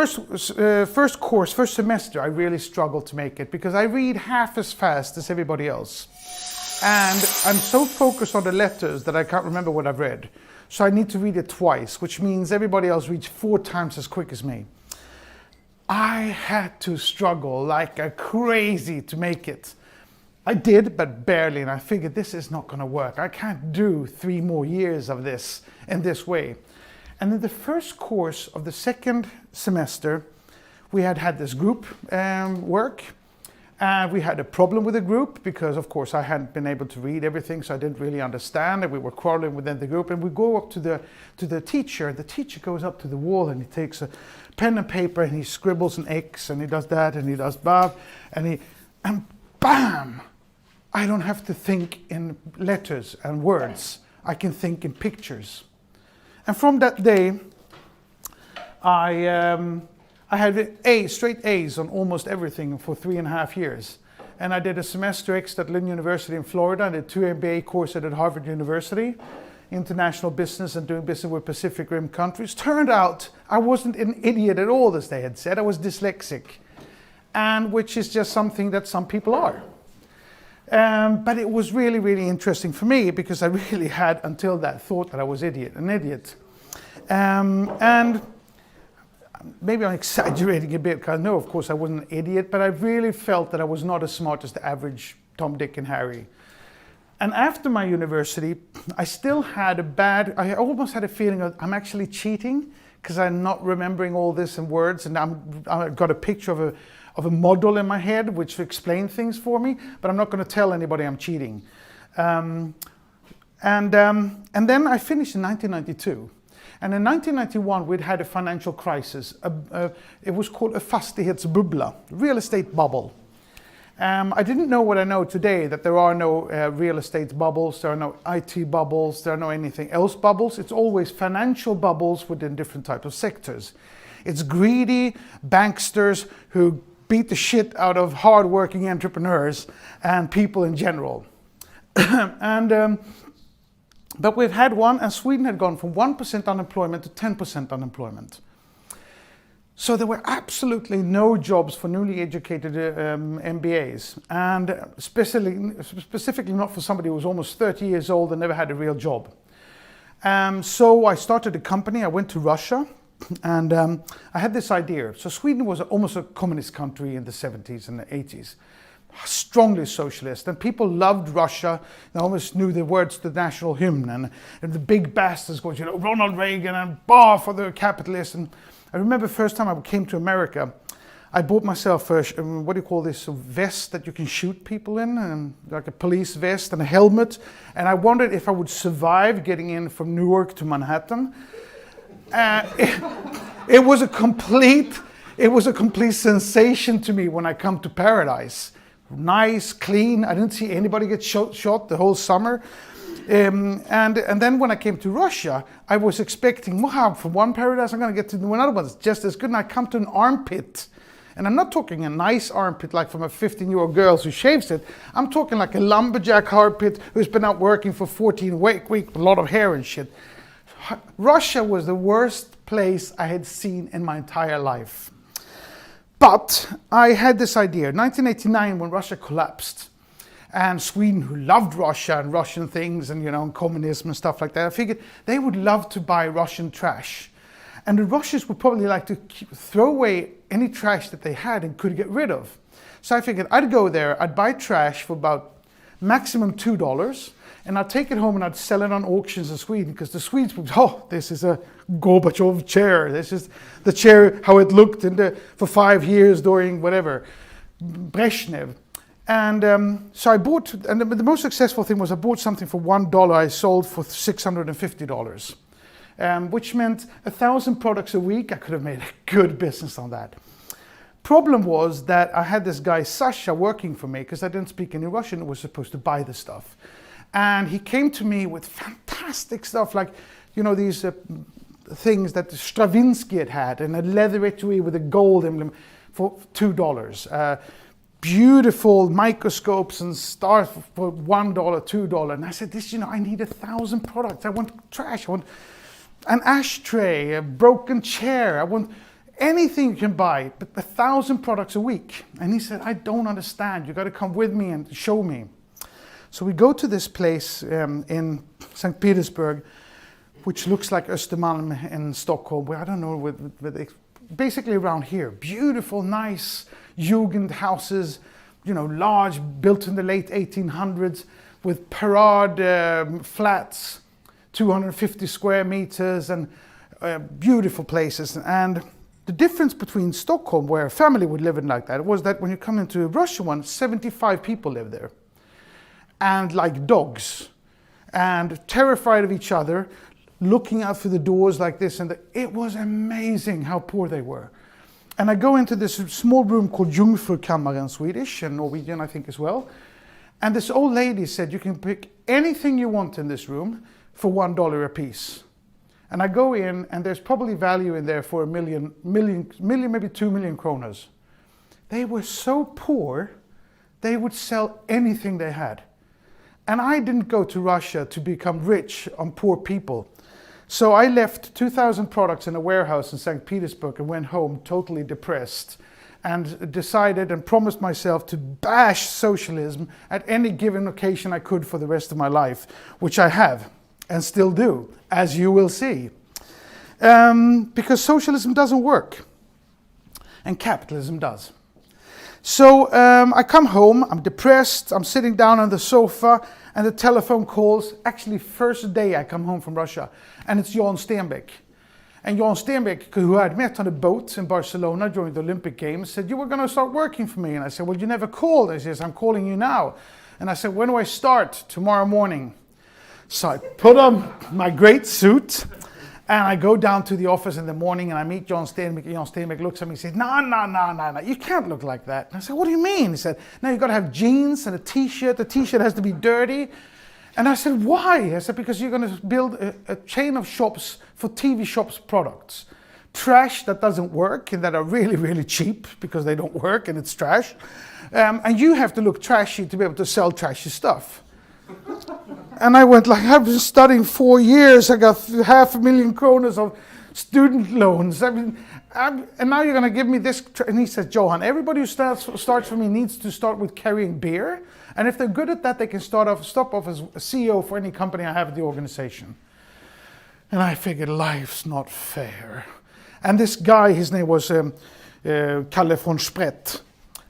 first semester, I really struggled to make it because I read half as fast as everybody else. And I'm so focused on the letters that I can't remember what I've read. So I need to read it twice, which means everybody else reads 4 times as quick as me. I had to struggle like a crazy to make it. I did, but barely, and I figured this is not going to work. I can't do 3 more years of this in this way. And in the first course of the second semester, we had this group work. We had a problem with the group because, of course, I hadn't been able to read everything, so I didn't really understand, and we were quarreling within the group. And we go up to the teacher. The teacher goes up to the wall and he takes a pen and paper and he scribbles an X and he does that and he does blah, and bam! I don't have to think in letters and words. I can think in pictures. And from that day, I had straight A's on almost everything for 3.5 years. And I did a semester extra at Lynn University in Florida. I did 2 MBA courses at Harvard University, international business and doing business with Pacific Rim countries. Turned out I wasn't an idiot at all, as they had said. I was dyslexic, and which is just something that some people are. But it was really, really interesting for me because I really had, until that, thought that I was an idiot. And maybe I'm exaggerating a bit because I know, of course, I wasn't an idiot, but I really felt that I was not as smart as the average Tom, Dick, and Harry. And after my university, I still had I almost had a feeling of I'm actually cheating because I'm not remembering all this in words, and I've got a picture of a model in my head which explained things for me, but I'm not going to tell anybody I'm cheating. And then I finished in 1992. And in 1991, we'd had a financial crisis. It was called a fastighetsbubbla, real estate bubble. I didn't know what I know today, that there are no real estate bubbles, there are no IT bubbles, there are no anything else bubbles. It's always financial bubbles within different types of sectors. It's greedy banksters who beat the shit out of hard-working entrepreneurs and people in general. But we've had one, and Sweden had gone from 1% unemployment to 10% unemployment. So there were absolutely no jobs for newly educated MBAs, and specifically not for somebody who was almost 30 years old and never had a real job. So I started a company. I went to Russia, and I had this idea. So Sweden was almost a communist country in the 70s and the 80s. Strongly socialist, and people loved Russia. They almost knew the words to the national hymn, and the big bastards going, Ronald Reagan and bar for the capitalists. And I remember the first time I came to America, I bought myself a, what do you call this, a vest that you can shoot people in, and like a police vest and a helmet. And I wondered if I would survive getting in from Newark to Manhattan. It was a complete sensation to me when I come to paradise. Nice, clean. I didn't see anybody get shot the whole summer. And then when I came to Russia, I was expecting, wow, from one paradise I'm going to get to another one that's just as good. And I come to an armpit. And I'm not talking a nice armpit like from a 15-year-old girl who shaves it. I'm talking like a lumberjack armpit who's been out working for 14 weeks with a lot of hair and shit. Russia was the worst place I had seen in my entire life. But I had this idea. 1989, when Russia collapsed, and Sweden, who loved Russia and Russian things and, and communism and stuff like that, I figured they would love to buy Russian trash. And the Russians would probably like to throw away any trash that they had and could get rid of. So I figured I'd go there, I'd buy trash for about maximum $2, and I'd take it home and I'd sell it on auctions in Sweden, because the Swedes would, this is a Gorbachev chair. This is the chair, how it looked for 5 years during whatever, Brezhnev. And so I bought, and the most successful thing was I bought something for $1, I sold for $650. Which meant 1,000 products a week. I could have made a good business on that. Problem was that I had this guy, Sasha, working for me, because I didn't speak any Russian, and was supposed to buy the stuff. And he came to me with fantastic stuff, like, these things that Stravinsky had, and a leather etui with a gold emblem for $2. Beautiful microscopes and stars for $1, $2. And I said, I need 1,000 products. I want trash. I want an ashtray, a broken chair. I want anything you can buy, but 1,000 products a week. And he said, I don't understand. You got to come with me and show me. So we go to this place in St. Petersburg, which looks like Östermalm in Stockholm, where I don't know, basically around here. Beautiful, nice Jugend houses, you know, large, built in the late 1800s, with parade flats, 250 square meters, and beautiful places. And the difference between Stockholm, where a family would live in like that, was that when you come into a Russian one, 75 people live there. And like dogs, and terrified of each other, looking out through the doors like this. And it was amazing how poor they were. And I go into this small room called Jungfrukammaren in Swedish, and Norwegian I think as well. And this old lady said, you can pick anything you want in this room for $1 a piece. And I go in, and there's probably value in there for maybe 2 million kronas. They were so poor, they would sell anything they had. And I didn't go to Russia to become rich on poor people. So I left 2,000 products in a warehouse in St. Petersburg and went home totally depressed, and decided and promised myself to bash socialism at any given occasion I could for the rest of my life, which I have and still do, as you will see. Because socialism doesn't work, and capitalism does. So I come home, I'm depressed, I'm sitting down on the sofa, and the telephone calls, actually first day I come home from Russia, and it's Jan Stenbeck. And Jan Stenbeck, who I had met on a boat in Barcelona during the Olympic Games, said, you were going to start working for me. And I said, well, you never called. He says, I'm calling you now. And I said, when do I start? Tomorrow morning. So I put on my great suit, and I go down to the office in the morning, and I meet Jan Stenbeck. Jan Stenbeck looks at me and says, no, you can't look like that. And I said, what do you mean? He said, no, you've got to have jeans and a t-shirt. The t-shirt has to be dirty. And I said, why? I said, because you're going to build a chain of shops for TV shops products. Trash that doesn't work and that are really, really cheap because they don't work and it's trash. And you have to look trashy to be able to sell trashy stuff. And I went like, I've been studying 4 years. I got 500,000 kronas of student loans. I mean, and now you're going to give me this. And he says, Johan, everybody who starts for me needs to start with carrying beer. And if they're good at that, they can start off as a CEO for any company I have at the organization. And I figured life's not fair. And this guy, his name was Kalle von Spret.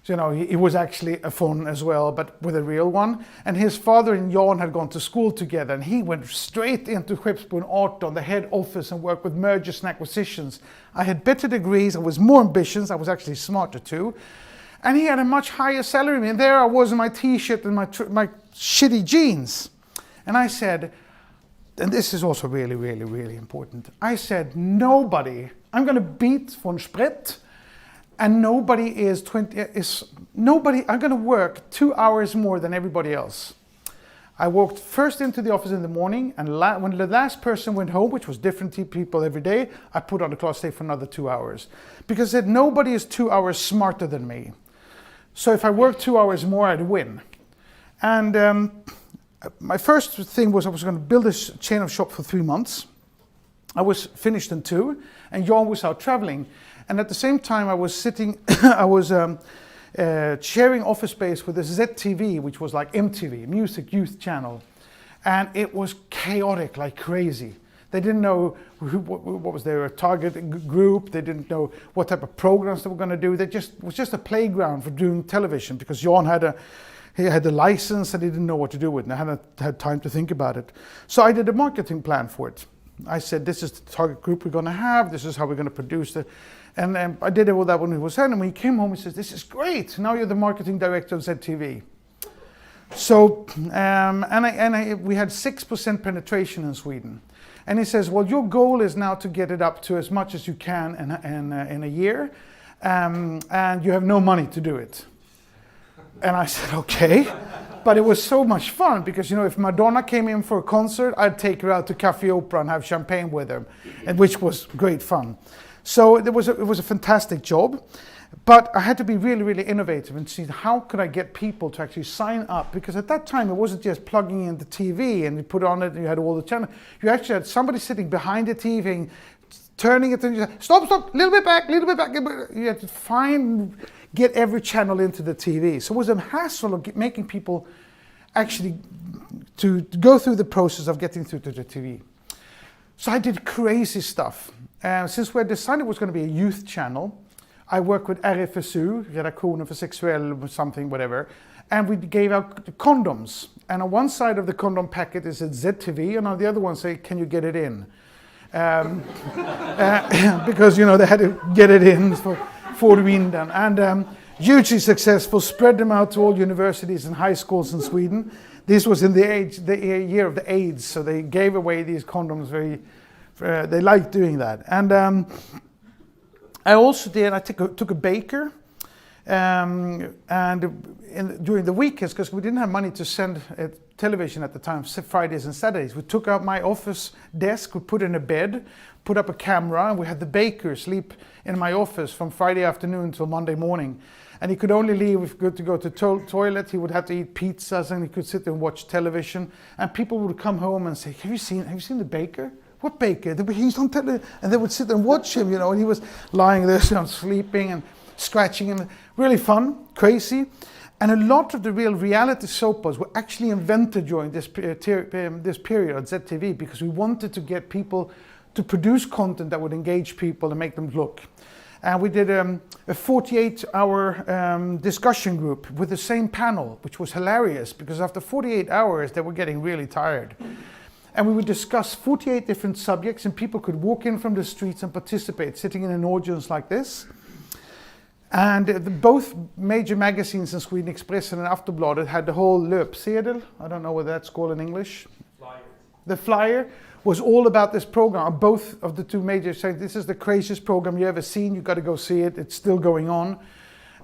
You know, he was actually a von as well, but with a real one. And his father and Johan had gone to school together, and he went straight into Skeppsbron Art on the head office and worked with mergers and acquisitions. I had better degrees, I was more ambitious, I was actually smarter too. And he had a much higher salary than me. And there I was in my t-shirt and my shitty jeans. And I said, and this is also really, really, really important. I said, nobody, I'm going to beat von Spret, and nobody I'm going to work 2 hours more than everybody else. I walked first into the office in the morning, and when the last person went home, which was different people every day, I put on the clock stay for another 2 hours. Because I said, nobody is 2 hours smarter than me. So if I worked 2 hours more, I'd win. And my first thing was I was going to build a chain of shop for 3 months. I was finished in 2, and Jan was out traveling. And at the same time, I was sitting, I was sharing office space with the ZTV, which was like MTV, Music Youth Channel. And it was chaotic like crazy. They didn't know what was their target group. They didn't know what type of programs they were going to do. It was just a playground for doing television, because Johan had the license and he didn't know what to do with it. And I hadn't had time to think about it. So I did a marketing plan for it. I said, this is the target group we're going to have. This is how we're going to produce it. And I did all that when he was here. And when he came home, he says, this is great. Now you're the marketing director of ZTV. So, we had 6% penetration in Sweden. And he says, well, your goal is now to get it up to as much as you can in a year. And you have no money to do it. And I said, okay. But it was so much fun because, you know, if Madonna came in for a concert, I'd take her out to Café Opera and have champagne with her, and which was great fun. So it was a fantastic job. But I had to be really, really innovative and see how could I get people to actually sign up. Because at that time, it wasn't just plugging in the TV and you put on it and you had all the channels. You actually had somebody sitting behind the TV turning it, and stop, a little bit back. You had to get every channel into the TV. So it was a hassle of making people actually to go through the process of getting through to the TV. So I did crazy stuff. Since we decided it was going to be a youth channel, I worked with RFSU, Redaktionen för Sexuell something, whatever, and we gave out condoms. And on one side of the condom packet is a ZTV, and on the other one say, can you get it in? Because, they had to get it in for the window. And hugely successful, spread them out to all universities and high schools in Sweden. This was in the year of the AIDS, so they gave away these condoms they liked doing that. And I also took a baker, and during the weekends, because we didn't have money to send television at the time, Fridays and Saturdays, we took out my office desk, we put in a bed, put up a camera, and we had the baker sleep in my office from Friday afternoon till Monday morning. And he could only leave if he to go to toilet. He would have to eat pizzas, and he could sit and watch television. And people would come home and say, have you seen the baker? What baker? He's on television. And they would sit and watch him, and he was lying there, sleeping and scratching him. Really fun, crazy. And a lot of the real reality soap operas were actually invented during this period at ZTV, because we wanted to get people to produce content that would engage people and make them look. And we did a 48-hour discussion group with the same panel, which was hilarious, because after 48 hours, they were getting really tired. And we would discuss 48 different subjects, and people could walk in from the streets and participate, sitting in an audience like this. And both major magazines in Sweden, Expressen and Aftonbladet, had the whole löpsedel. I don't know what that's called in English. Flyer. The flyer was all about this program. Both of the two major saying, this is the craziest program you ever seen. You got to go see it. It's still going on.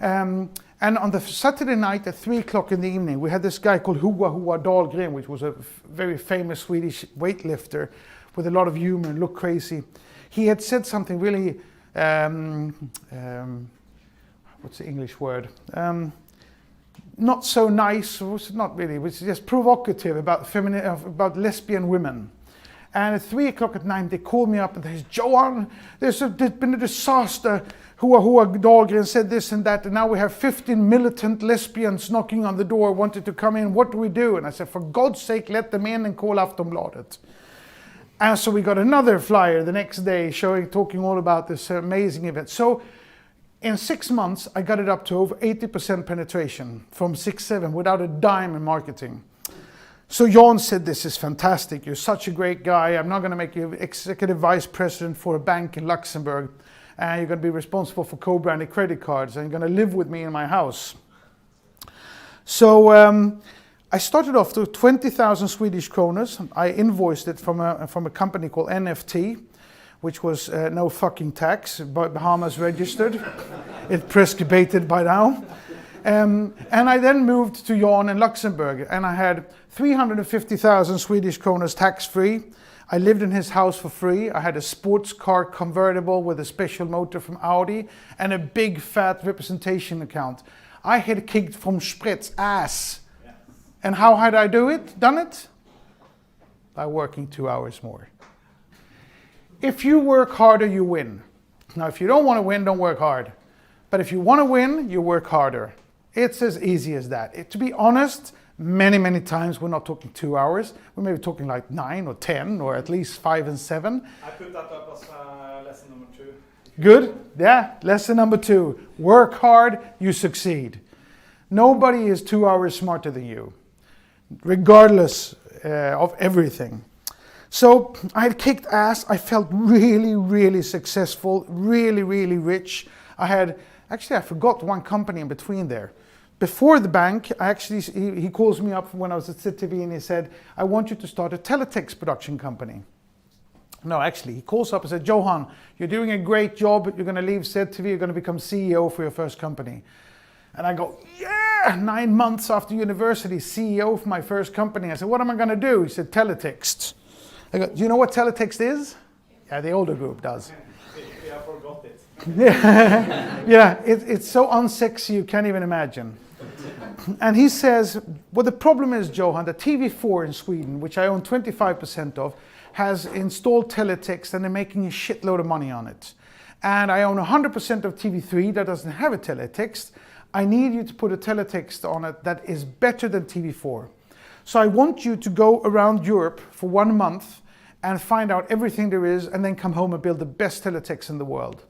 And on the Saturday night at 3:00 in the evening, we had this guy called Johan Dahlgren, which was a very famous Swedish weightlifter with a lot of humor and looked crazy. He had said something really, what's the English word? Not so nice, not really, it was just provocative about lesbian women. And at 3:00 at night, they called me up and they said, Johan, there's been a disaster. Johan Dahlgren said this and that, and now we have 15 militant lesbians knocking on the door, wanted to come in. What do we do? And I said, for God's sake, let them in and call Aftonbladet. And so we got another flyer the next day talking all about this amazing event. So in 6 months, I got it up to over 80% penetration from 6-7 without a dime in marketing. So Johan said, this is fantastic. You're such a great guy. I'm not going to make you executive vice president for a bank in Luxembourg. And you're going to be responsible for co-branded credit cards. And you're going to live with me in my house. So I started off to 20,000 Swedish kroners. I invoiced it from a company called NFT, which was no fucking tax, Bahamas registered. It prescribated by now. And I then moved to Johan in Luxembourg, and I had 350,000 Swedish kroners tax-free. I lived in his house for free. I had a sports car convertible with a special motor from Audi and a big fat representation account. I had kicked from Sprit's ass. Yes. And how had I done it? By working 2 hours more. If you work harder, you win. Now, if you don't want to win, don't work hard. But if you want to win, you work harder. It's as easy as that. To be honest, many times we're not talking 2 hours. We may be talking like 9 or 10 or at least 5 and 7. I put that up as lesson number 2. Good? Yeah, lesson number 2. Work hard, you succeed. Nobody is 2 hours smarter than you, regardless of everything. So I had kicked ass. I felt really successful, really rich. I forgot one company in between there. Before the bank, he calls me up when I was at ZTV and he said, I want you to start a teletext production company. No, actually, he calls up and said, Johan, you're doing a great job. You're going to leave ZTV. You're going to become CEO for your first company. And I go, yeah, 9 months after university, CEO for my first company. I said, what am I going to do? He said, teletext. I go, do you know what teletext is? Yeah, the older group does. I forgot it. Yeah, it's so unsexy you can't even imagine. And he says, well, the problem is, Johan, that TV4 in Sweden, which I own 25% of, has installed teletext and they're making a shitload of money on it. And I own 100% of TV3 that doesn't have a teletext. I need you to put a teletext on it that is better than TV4. So I want you to go around Europe for 1 month and find out everything there is and then come home and build the best teletext in the world.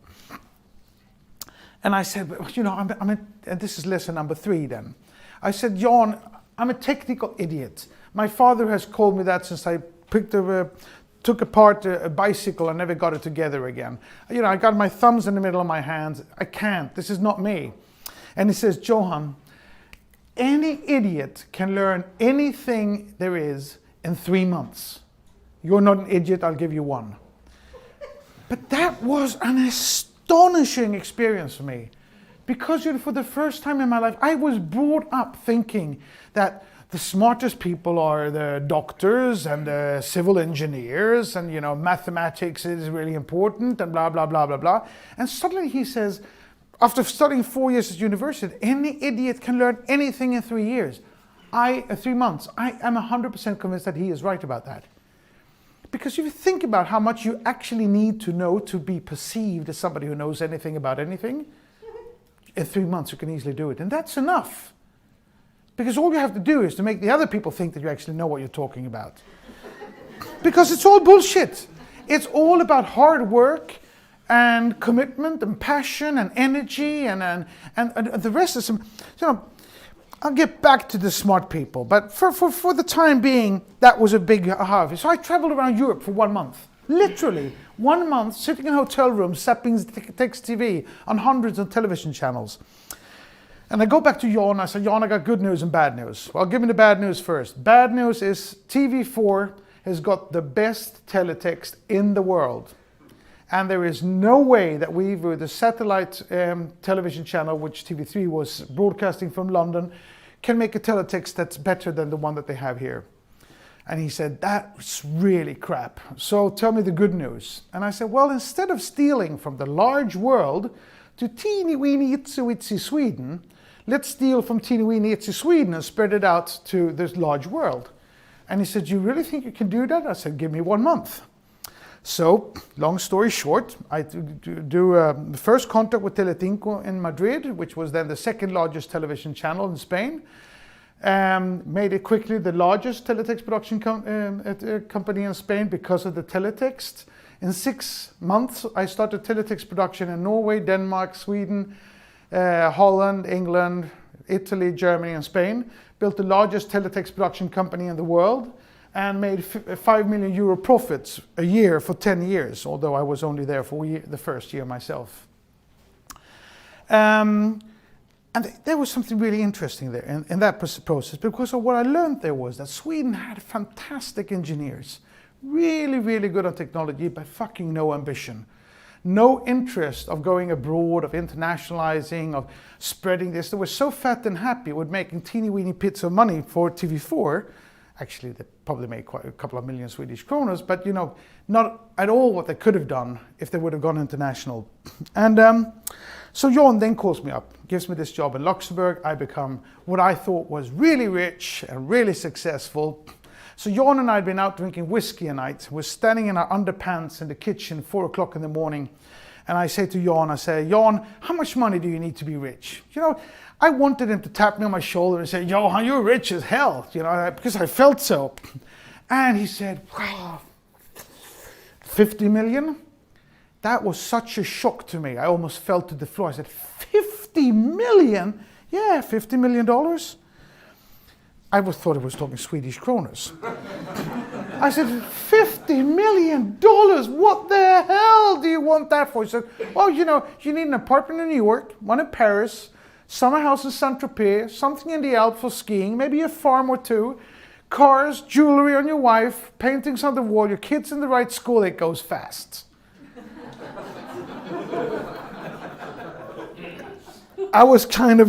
And I said, and this is lesson number 3 then. I said, Johan, I'm a technical idiot. My father has called me that since I took apart a bicycle and never got it together again. I got my thumbs in the middle of my hands. I can't. This is not me. And he says, Johan, any idiot can learn anything there is in 3 months. You're not an idiot, I'll give you 1. But that was an astonishing experience for me. Because for the first time in my life, I was brought up thinking that the smartest people are the doctors and the civil engineers and, mathematics is really important and blah, blah, blah, blah, blah. And suddenly he says, after studying 4 years at university, any idiot can learn anything in 3 years. 3 months. I am 100% convinced that he is right about that. Because if you think about how much you actually need to know to be perceived as somebody who knows anything about anything, in 3 months you can easily do it. And that's enough. Because all you have to do is to make the other people think that you actually know what you're talking about. Because it's all bullshit. It's all about hard work and commitment and passion and energy and the rest is some, I'll get back to the smart people. But for the time being, that was a big aha. So I traveled around Europe for 1 month. Literally 1 month sitting in hotel rooms, zapping text TV on hundreds of television channels. And I go back to Johan, I said, Johan, I got good news and bad news. Well, give me the bad news first. Bad news is TV4 has got the best teletext in the world. And there is no way that we, with the satellite television channel, which TV3 was broadcasting from London, can make a teletext that's better than the one that they have here. And he said, that's really crap. So tell me the good news. And I said, well, instead of stealing from the large world to teeny weeny itsy witsy Sweden, let's steal from teeny weeny itsy Sweden and spread it out to this large world. And he said, you really think you can do that? I said, give me 1 month. So, long story short, I do the first contact with Telecinco in Madrid, which was then the second largest television channel in Spain. Made it quickly the largest teletext production company in Spain because of the teletext. In 6 months, I started teletext production in Norway, Denmark, Sweden, Holland, England, Italy, Germany, and Spain. Built the largest teletext production company in the world and made 5 million euro profits a year for 10 years, although I was only there for the first year myself. And there was something really interesting there in that process, because of what I learned there was that Sweden had fantastic engineers, really, really good on technology, but fucking no ambition. No interest of going abroad, of internationalizing, of spreading this. They were so fat and happy with making teeny weeny bits of money for TV4. Actually, they probably made quite a couple of million Swedish kroners, but not at all what they could have done if they would have gone international. And so Johan then calls me up, gives me this job in Luxembourg. I become what I thought was really rich and really successful. So Johan and I had been out drinking whiskey a night. We're standing in our underpants in the kitchen, 4 o'clock in the morning. And I say to Johan, Johan, how much money do you need to be rich? I wanted him to tap me on my shoulder and say, Johan, you're rich as hell, because I felt so. And he said, wow, 50 million? That was such a shock to me. I almost fell to the floor. I said, 50 million? Yeah, $50 million. I thought he was talking Swedish kroners. I said, $50 million? What the hell do you want that for? He said, well, you need an apartment in New York, one in Paris, summer house in Saint-Tropez, something in the Alps for skiing, maybe a farm or 2, cars, jewelry on your wife, paintings on the wall, your kids in the right school. It goes fast. I was kind of,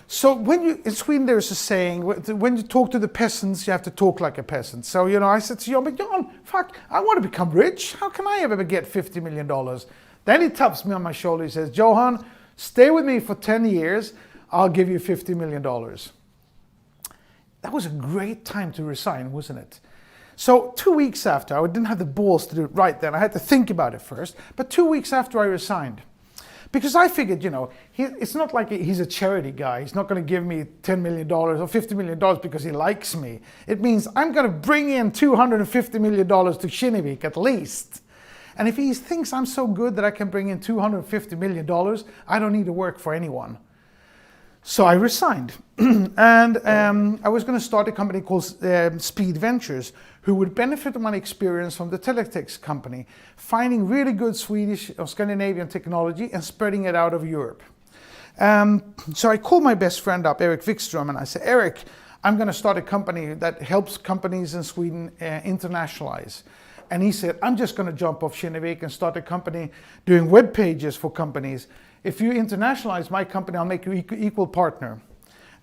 So in Sweden there's a saying, when you talk to the peasants, you have to talk like a peasant. So, I said to Johan, but Johan, fuck, I want to become rich. How can I ever get $50 million? Then he taps me on my shoulder. He says, Johan, stay with me for 10 years. I'll give you $50 million. That was a great time to resign, wasn't it? So 2 weeks after, I didn't have the balls to do it right then. I had to think about it first. But 2 weeks after I resigned, because I figured, it's not like he's a charity guy. He's not going to give me $10 million or $50 million because he likes me. It means I'm going to bring in $250 million to Kinnevik at least. And if he thinks I'm so good that I can bring in $250 million, I don't need to work for anyone. So I resigned. And I was going to start a company called Speed Ventures, who would benefit from my experience from the teletext company, finding really good Swedish or Scandinavian technology and spreading it out of Europe. So I called my best friend up, Eric Wikström, and I said, Eric, I'm going to start a company that helps companies in Sweden internationalize. And he said, I'm just going to jump off Kinnevik and start a company doing web pages for companies. If you internationalize my company, I'll make you equal partner.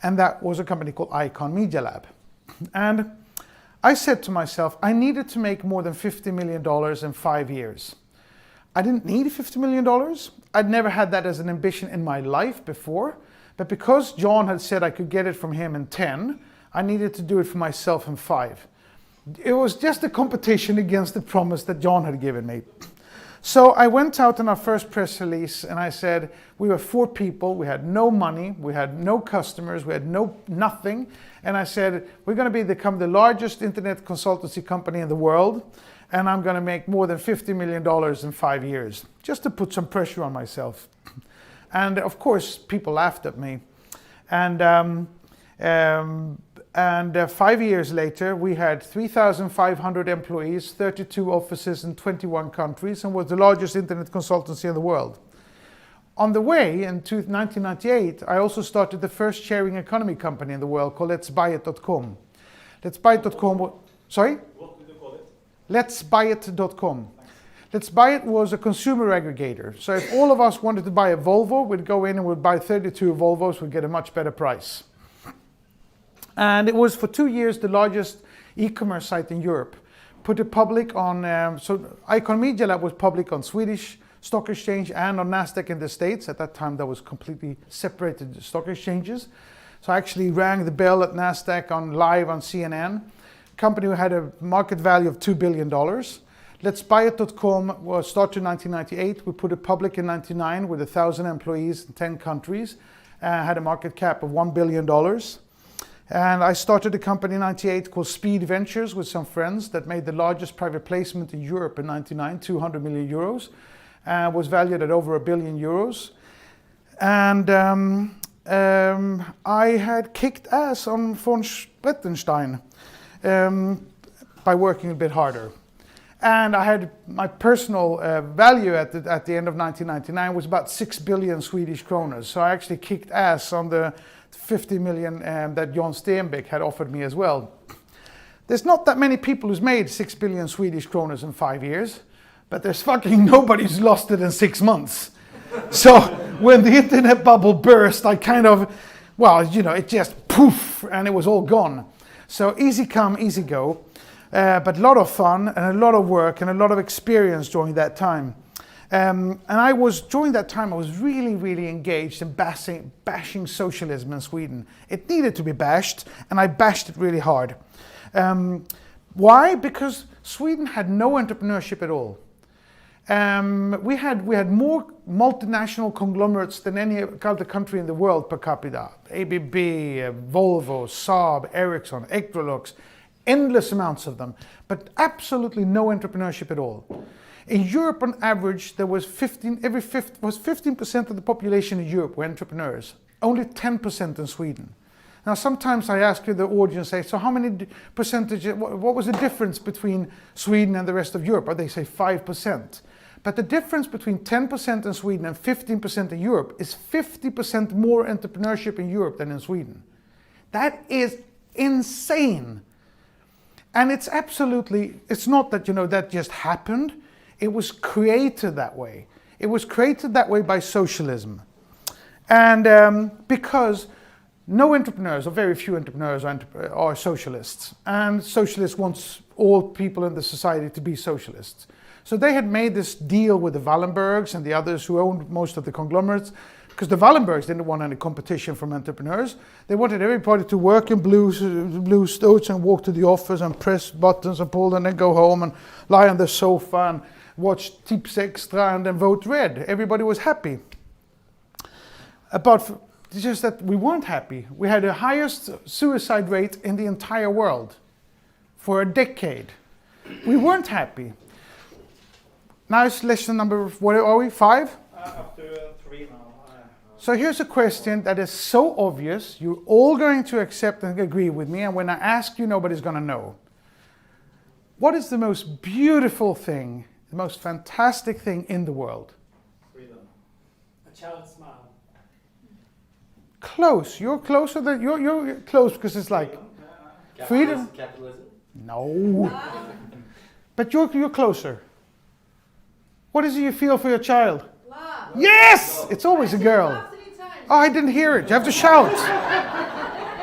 And that was a company called Icon Media Lab. And I said to myself, I needed to make more than $50 million in 5 years. I didn't need $50 million. I'd never had that as an ambition in my life before. But because John had said I could get it from him in 10, I needed to do it for myself in 5. It was just a competition against the promise that John had given me. So I went out in our first press release and I said, we were 4 people, we had no money, we had no customers, we had nothing. And I said, we're going to become the largest internet consultancy company in the world, and I'm going to make more than $50 million in 5 years, just to put some pressure on myself. And of course, people laughed at me. And 5 years later, we had 3,500 employees, 32 offices in 21 countries, and was the largest internet consultancy in the world. On the way, in 1998, I also started the first sharing economy company in the world called letsbuyit.com. Letsbuyit.com, sorry? What did you call it? Letsbuyit.com. Let's Buy It was a consumer aggregator. So if all of us wanted to buy a Volvo, we'd go in and we'd buy 32 Volvos, we'd get a much better price. And it was for 2 years the largest e-commerce site in Europe. Put it public on, so Icon Media Lab was public on Swedish stock exchange and on Nasdaq in the States. At that time, that was completely separated stock exchanges. So I actually rang the bell at Nasdaq live on CNN. Company had a market value of $2 billion. Letsbuyit.com was started in 1998. We put it public in 1999 with 1,000 employees in 10 countries. Had a market cap of $1 billion. And I started a company in 1998 called Speed Ventures with some friends that made the largest private placement in Europe in 1999, 200 million euros. Was valued at over €1 billion. And I had kicked ass on von Sprettenstein by working a bit harder. And I had my personal value at the end of 1999 was about 6 billion Swedish kronor. So I actually kicked ass on the 50 million that Jon Stenbeck had offered me as well. There's not that many people who's made 6 billion Swedish kronor in 5 years, but there's fucking nobody who's lost it in 6 months. So when the internet bubble burst, I kind of, it just poof, and it was all gone. So easy come, easy go, but a lot of fun and a lot of work and a lot of experience during that time. And during that time, I was really, really engaged in bashing socialism in Sweden. It needed to be bashed, and I bashed it really hard. Why? Because Sweden had no entrepreneurship at all. We had more multinational conglomerates than any other country in the world per capita. ABB, Volvo, Saab, Ericsson, Electrolux, endless amounts of them, but absolutely no entrepreneurship at all. In Europe, on average, there was 15% of the population in Europe were entrepreneurs. Only 10% in Sweden. Now, sometimes I ask the audience, so how many percentage? What was the difference between Sweden and the rest of Europe? Or they say 5%. But the difference between 10% in Sweden and 15% in Europe is 50% more entrepreneurship in Europe than in Sweden. That is insane. And it's not that, that just happened. It was created that way. It was created that way by socialism. And because no entrepreneurs, or very few entrepreneurs, are socialists. And socialists want all people in the society to be socialists. So they had made this deal with the Wallenbergs and the others who owned most of the conglomerates because the Wallenbergs didn't want any competition from entrepreneurs. They wanted everybody to work in blue suits and walk to the office and press buttons and pull and then go home and lie on the sofa and watch Tips Extra and then vote red. Everybody was happy. But it's just that we weren't happy. We had the highest suicide rate in the entire world for a decade. We weren't happy. Now it's lesson number, what are we, 5? Up to 3 now. So here's a question that is so obvious, you're all going to accept and agree with me, and when I ask you, nobody's going to know. What is the most beautiful thing, the most fantastic thing in the world? Freedom. A child's smile. Close. You're closer than you're close because it's like freedom. Capitalism. No. But you're closer. What is it you feel for your child? Love. Yes! It's always a girl. Love 3 times. Oh, I didn't hear it. You have to shout.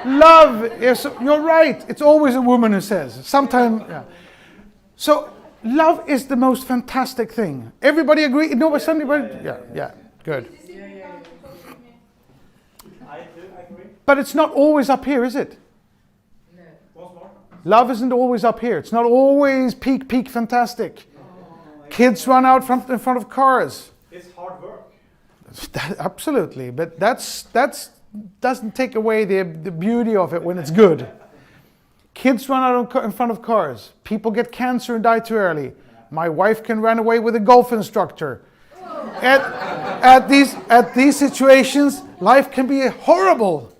Love is, you're right. It's always a woman who says. Sometimes, yeah. So, love is the most fantastic thing. Everybody agree? No, but somebody, yeah, good. I do agree. But it's not always up here, is it? Once more. Love isn't always up here. It's not always peak fantastic. Kids run out in front of cars. It's hard work. Absolutely, but that's doesn't take away the beauty of it when it's good. Kids run out in front of cars. People get cancer and die too early. My wife can run away with a golf instructor. At these situations, life can be horrible.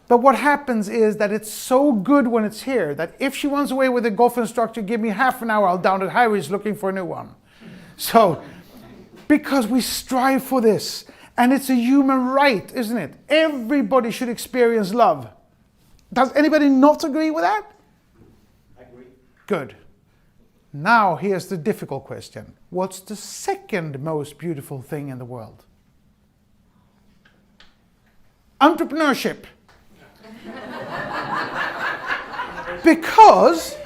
But what happens is that it's so good when it's here that if she runs away with a golf instructor, give me half an hour, I'll down at Harry's looking for a new one. So, because we strive for this, and it's a human right, isn't it? Everybody should experience love. Does anybody not agree with that? I agree. Good. Now here's the difficult question. What's the second most beautiful thing in the world? Entrepreneurship. Because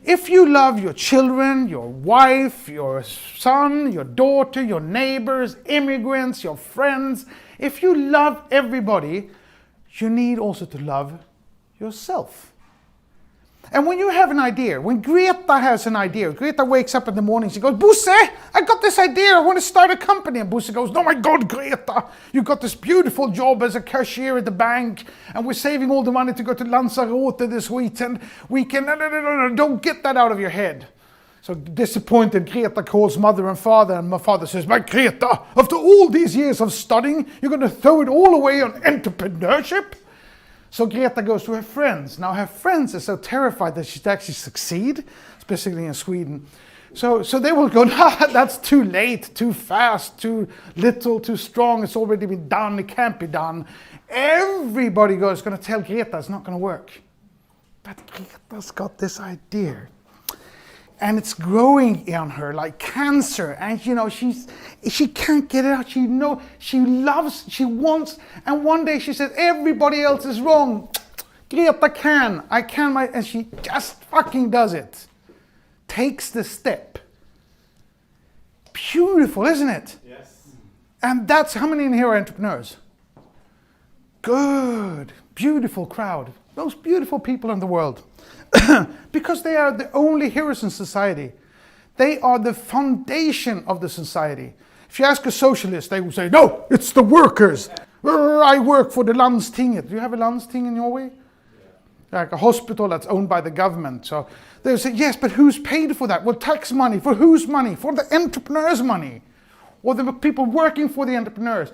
if you love your children, your wife, your son, your daughter, your neighbors, immigrants, your friends, if you love everybody, you need also to love yourself. And when you have an idea, when Greta has an idea, Greta wakes up in the morning, she goes, Bosse, I got this idea, I want to start a company. And Bosse goes, oh my God, Greta, you got this beautiful job as a cashier at the bank, and we're saving all the money to go to Lanzarote this weekend. No, don't get that out of your head. So disappointed, Greta calls mother and father, and my father says, but Greta, after all these years of studying, you're going to throw it all away on entrepreneurship? So Greta goes to her friends. Now her friends are so terrified that she'd actually succeed, especially in Sweden. So they will go, nah, that's too late, too fast, too little, too strong. It's already been done. It can't be done. Everybody is going to tell Greta it's not going to work. But Greta's got this idea. And it's growing on her like cancer. And you know, she can't get it out. She loves, she wants. And one day she said, everybody else is wrong. Greta can. I can. And she just fucking does it. Takes the step. Beautiful, isn't it? Yes. And that's, how many in here are entrepreneurs? Good. Beautiful crowd. Most beautiful people in the world. Because they are the only heroes in society. They are the foundation of the society. If you ask a socialist, they will say, no, it's the workers. I work for the Landstinget. Do you have a Landsting in Norway? Yeah. Like a hospital that's owned by the government. So they'll say, yes, but who's paid for that? Well, tax money. For whose money? For the entrepreneurs' money. Or the people working for the entrepreneurs.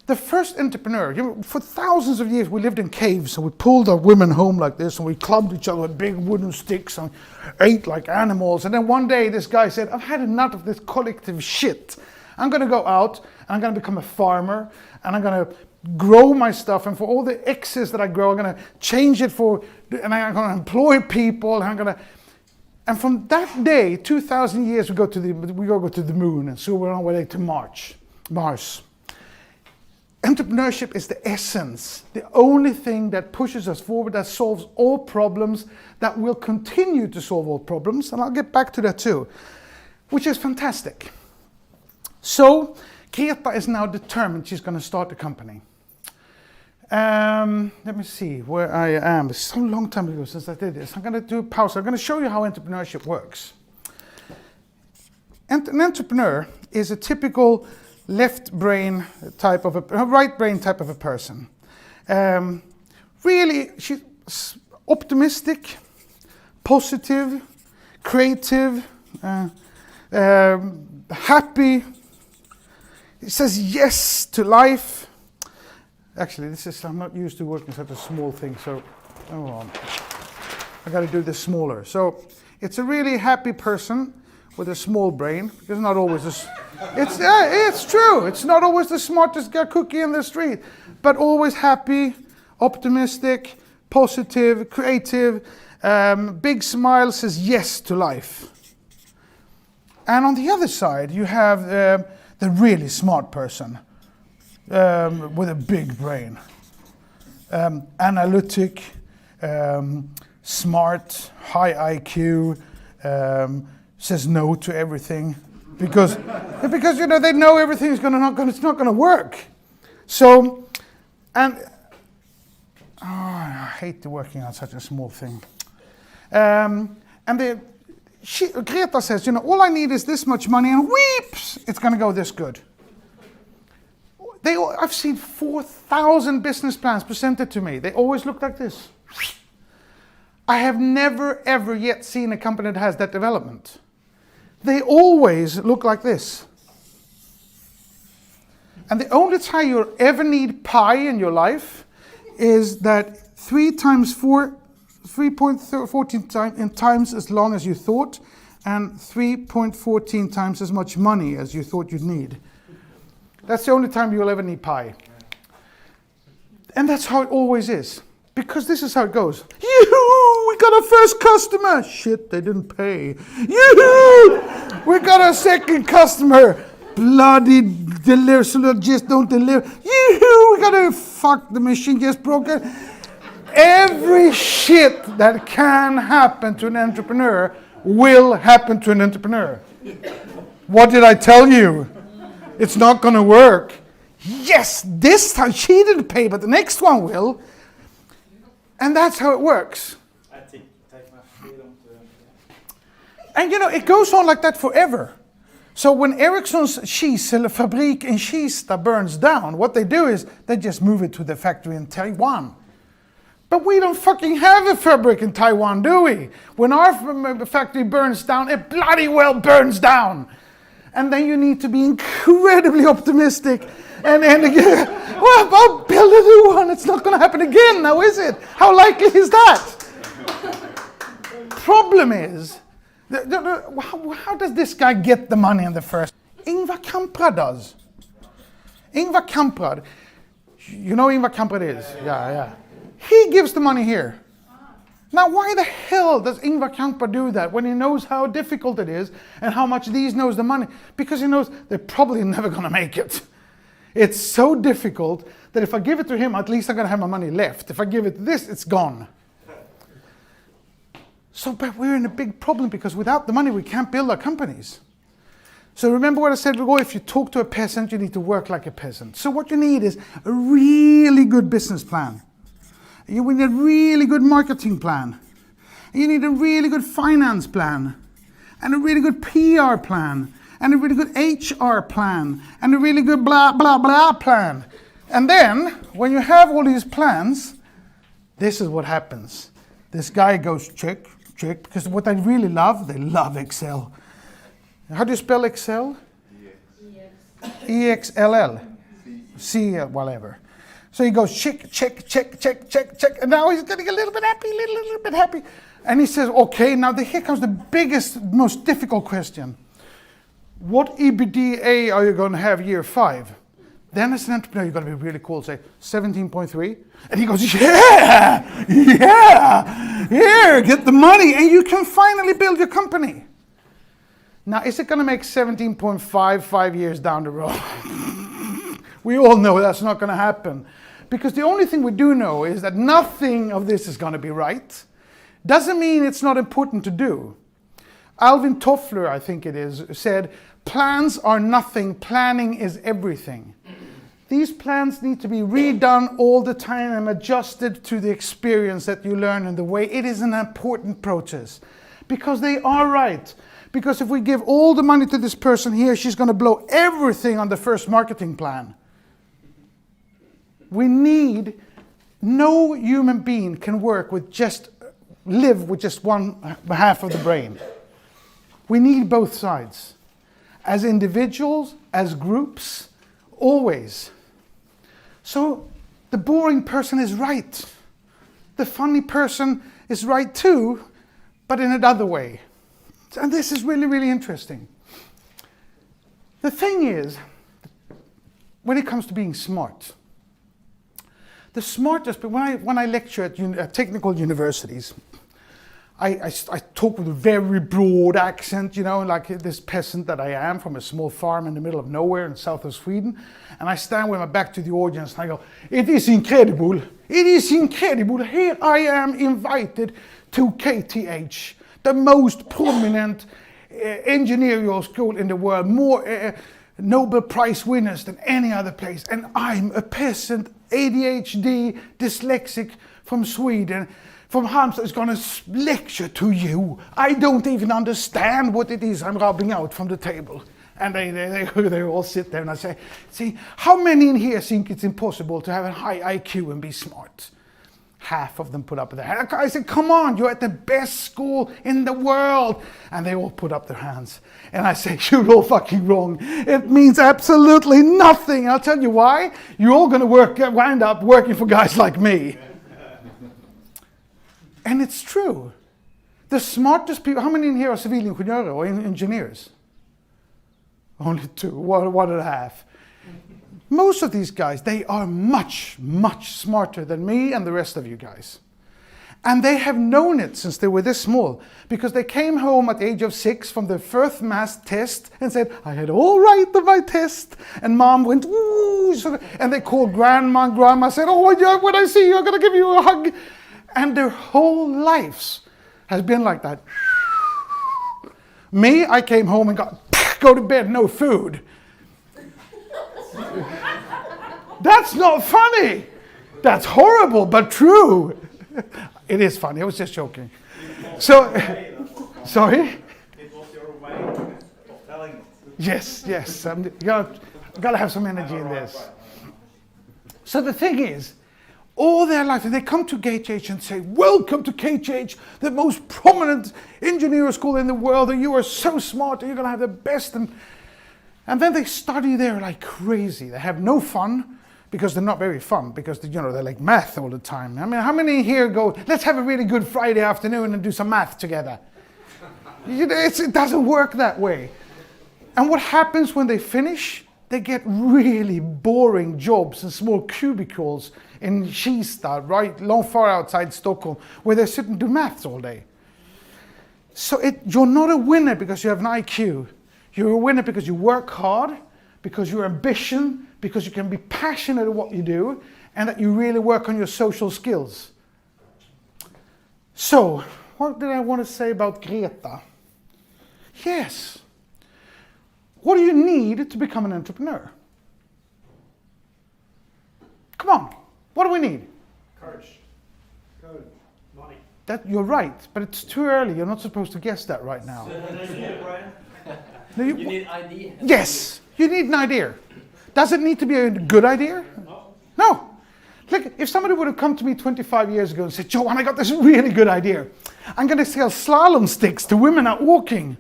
The first entrepreneur, for thousands of years we lived in caves and we pulled our women home like this and we clubbed each other with big wooden sticks and ate like animals. And then one day this guy said, I've had enough of this collective shit. I'm going to go out and I'm going to become a farmer and I'm going to grow my stuff, and for all the excess that I grow, I'm going to change it and I'm going to employ people. And from that day, 2,000 years, we go to the moon, and so we're on our way to Mars. Entrepreneurship is the essence, the only thing that pushes us forward, that solves all problems, that will continue to solve all problems, and I'll get back to that too, which is fantastic. So, Greta is now determined she's going to start a company. Let me see where I am. It's so long time ago since I did this. I'm going to do a pause. I'm going to show you how entrepreneurship works. And an entrepreneur is a typical left brain type of right brain type of a person. Really, she's optimistic, positive, creative, happy. He says yes to life. Actually, I'm not used to working such a small thing, so hold on. I got to do this smaller. So it's a really happy person with a small brain, because not always it's true. It's not always the smartest cookie in the street, but always happy, optimistic, positive, creative, big smile, says yes to life. And on the other side, you have the really smart person with a big brain, analytic, smart, high IQ, says no to everything because they know everything is it's not gonna work. So, and I hate working on such a small thing. Greta says, all I need is this much money, and weeps, it's gonna go this good. I've seen 4,000 business plans presented to me. They always look like this. I have never ever yet seen a company that has that development. They always look like this. And the only time you ever need pi in your life is that 3 times 4, 3.14 times as long as you thought, and 3.14 times as much money as you thought you'd need. That's the only time you'll ever need pi. And that's how it always is. Because this is how it goes. Yoo-hoo! We got our first customer! Shit, they didn't pay. Yoo-hoo! We got our second customer! Bloody deliver, so just don't deliver. Yoo-hoo! We got a fuck, the machine just broke it. Every shit that can happen to an entrepreneur will happen to an entrepreneur. What did I tell you? It's not going to work. Yes, this time she didn't pay, but the next one will. And that's how it works. I take my freedom to... And it goes on like that forever. So when Ericsson's fabrik in Kista burns down, what they do is they just move it to the factory in Taiwan. But we don't fucking have a fabric in Taiwan, do we? When our factory burns down, it bloody well burns down. And then you need to be incredibly optimistic. And again, well, I'll build a new one. It's not going to happen again now, is it? How likely is that? Problem is, how does this guy get the money in the first? Ingvar Kamprad does. Ingvar Kamprad. You know who Ingvar Kamprad is? Yeah. He gives the money here. Now, why the hell does Ingvar Kamprad do that when he knows how difficult it is and how much these knows the money? Because he knows they're probably never going to make it. It's so difficult that if I give it to him, at least I'm going to have my money left. If I give it this, it's gone. So, but we're in a big problem because without the money, we can't build our companies. So remember what I said before, if you talk to a peasant, you need to work like a peasant. So what you need is a really good business plan. You need a really good marketing plan. You need a really good finance plan. And a really good PR plan. And a really good HR plan. And a really good blah, blah, blah plan. And then, when you have all these plans, this is what happens. This guy goes check, check, because what they really love, they love Excel. How do you spell Excel? E-X-L-L. C, whatever. So he goes check, check, check, check, check, check. And now he's getting a little bit happy, little bit happy. And he says, okay, now here comes the biggest, most difficult question. What EBITDA are you going to have year 5? Then as an entrepreneur, you've got to be really cool, say 17.3. And he goes, yeah, here, get the money. And you can finally build your company. Now, is it going to make 17.5 5 years down the road? We all know that's not going to happen. Because the only thing we do know is that nothing of this is going to be right. Doesn't mean it's not important to do. Alvin Toffler, I think it is, said, Plans are nothing. Planning is everything. These plans need to be redone all the time and adjusted to the experience that you learn and the way. It is an important process because they are right. Because if we give all the money to this person here, she's going to blow everything on the first marketing plan. No human being can live with just one half of the brain. We need both sides. As individuals, as groups, always. So the boring person is right. The funny person is right too, but in another way. And this is really, really interesting. The thing is, when it comes to being smart, the smartest, when I lecture at technical universities, I talk with a very broad accent, like this peasant that I am from a small farm in the middle of nowhere in south of Sweden. And I stand with my back to the audience and I go, it is incredible. It is incredible. Here I am invited to KTH, the most prominent engineering school in the world, more Nobel Prize winners than any other place. And I'm a peasant, ADHD, dyslexic from Sweden. From Halmstad is going to lecture to you. I don't even understand what it is I'm rubbing out from the table. And they all sit there and I say, see, how many in here think it's impossible to have a high IQ and be smart? Half of them put up their hand. I said, come on, you're at the best school in the world. And they all put up their hands. And I say, you're all fucking wrong. It means absolutely nothing. I'll tell you why. You're all going to wind up working for guys like me. And it's true. The smartest people, how many in here are civilingenjörer or engineers? Only 2, 1.5. Most of these guys, they are much, much smarter than me and the rest of you guys. And they have known it since they were this small, because they came home at the age of 6 from their first math test and said, I had all right on my test. And mom went, ooh, and they called grandma, and grandma said, oh, yeah, when I see you, I'm going to give you a hug. And their whole lives has been like that. Me, I came home and go to bed, no food. That's not funny. That's horrible, but true. It is funny. I was just joking. So, sorry? It was your way of telling it. Yes. You gotta have some energy in this. So the thing is, all their life, and they come to KTH and say, welcome to KTH, the most prominent engineering school in the world, and you are so smart, and you're going to have the best. And then they study there like crazy. They have no fun, because they're not very fun, because they're like math all the time. I mean, how many here go, let's have a really good Friday afternoon and do some math together? It doesn't work that way. And what happens when they finish? They get really boring jobs in small cubicles in Kista, right, far outside Stockholm, where they sit and do maths all day. So you're not a winner because you have an IQ. You're a winner because you work hard, because you're ambitious, because you can be passionate at what you do, and that you really work on your social skills. So, what did I want to say about Greta? Yes. What do you need to become an entrepreneur? Come on. What do we need? Courage. Money. You're right, but it's too early. You're not supposed to guess that right now. You need idea. Yes, you need an idea. Does it need to be a good idea? No. Look, if somebody would have come to me 25 years ago and said, Johan, I got this really good idea. I'm going to sell slalom sticks to women out walking.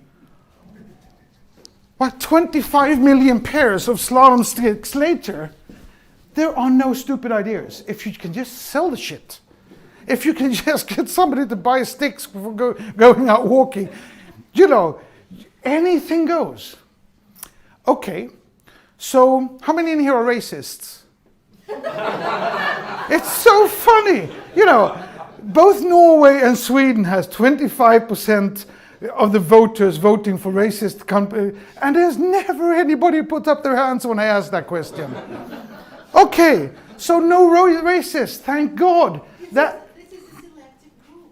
Well, 25 million pairs of slalom sticks later, there are no stupid ideas. If you can just sell the shit. If you can just get somebody to buy sticks for going out walking. Anything goes. Okay, so how many in here are racists? It's so funny. Both Norway and Sweden has 25% of the voters voting for racist company, and there's never anybody put up their hands when I ask that question. Okay, so no racist, thank God. This is a selective group.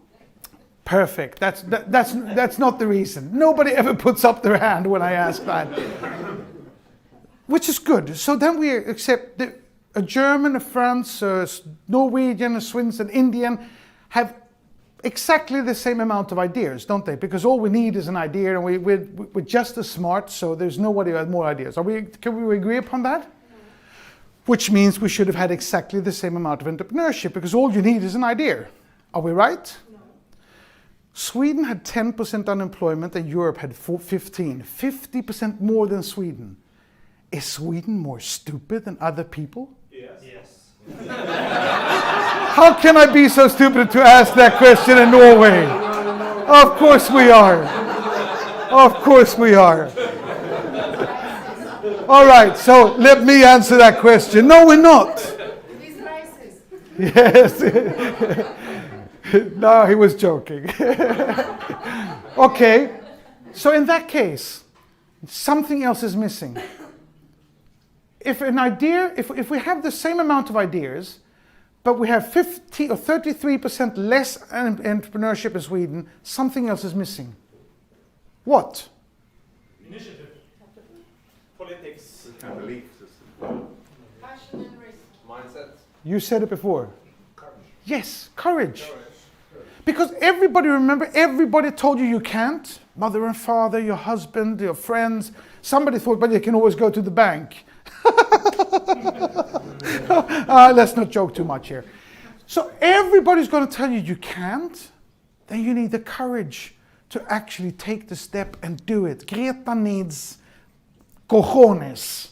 Perfect. That's not the reason. Nobody ever puts up their hand when I ask that. Which is good. So then we accept a German, a French, a Norwegian, a Swiss, an Indian have exactly the same amount of ideas, don't they? Because all we need is an idea, and we're just as smart, so there's nobody who has more ideas. Can we agree upon that? Which means we should have had exactly the same amount of entrepreneurship, because all you need is an idea. Are we right? No. Sweden had 10% unemployment and Europe had 15%. 50% more than Sweden. Is Sweden more stupid than other people? Yes. How can I be so stupid to ask that question in Norway? Of course we are. Of course we are. All right, so let me answer that question. No, we're not. He's racist. Yes. No, he was joking. Okay, so in that case, something else is missing. If an idea, if we have the same amount of ideas, but we have 50 or 33% less entrepreneurship in Sweden, something else is missing. What? Initiative. Politics. Belief system. Passion and risk. Mindset. You said it before. Courage. Yes, courage. Because everybody told you can't. Mother and father, your husband, your friends. Somebody thought, but you can always go to the bank. Let's not joke too much here. So everybody's going to tell you can't. Then you need the courage to actually take the step and do it. Greta needs cojones.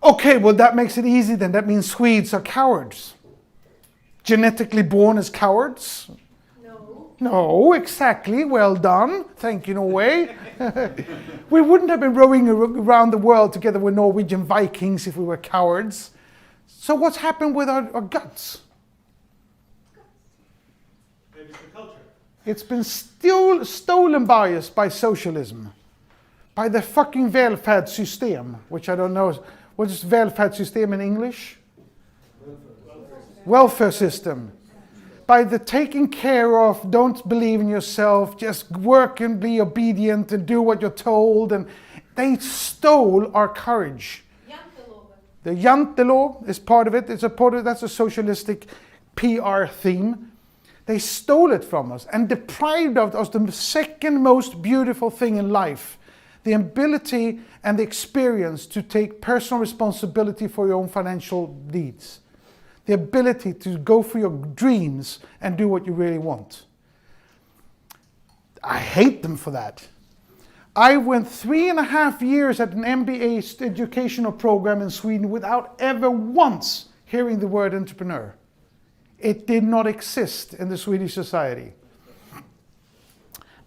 Okay, well that makes it easy then. That means Swedes are cowards. Genetically born as cowards? No. No, exactly. Well done. Thank you, Norway. We wouldn't have been rowing around the world together with Norwegian Vikings if we were cowards. So what's happened with our guts? Maybe it's the culture. It's been stolen by us by socialism. By the fucking välfärdssystem, which I don't know. What is välfärdssystem in English? Welfare system. By the taking care of, don't believe in yourself, just work and be obedient and do what you're told. And they stole our courage. The jantelov is part of it. That's a socialistic PR theme. They stole it from us and deprived of us the second most beautiful thing in life. The ability and the experience to take personal responsibility for your own financial needs. The ability to go for your dreams and do what you really want. I hate them for that. I went 3.5 years at an MBA educational program in Sweden without ever once hearing the word entrepreneur. It did not exist in the Swedish society.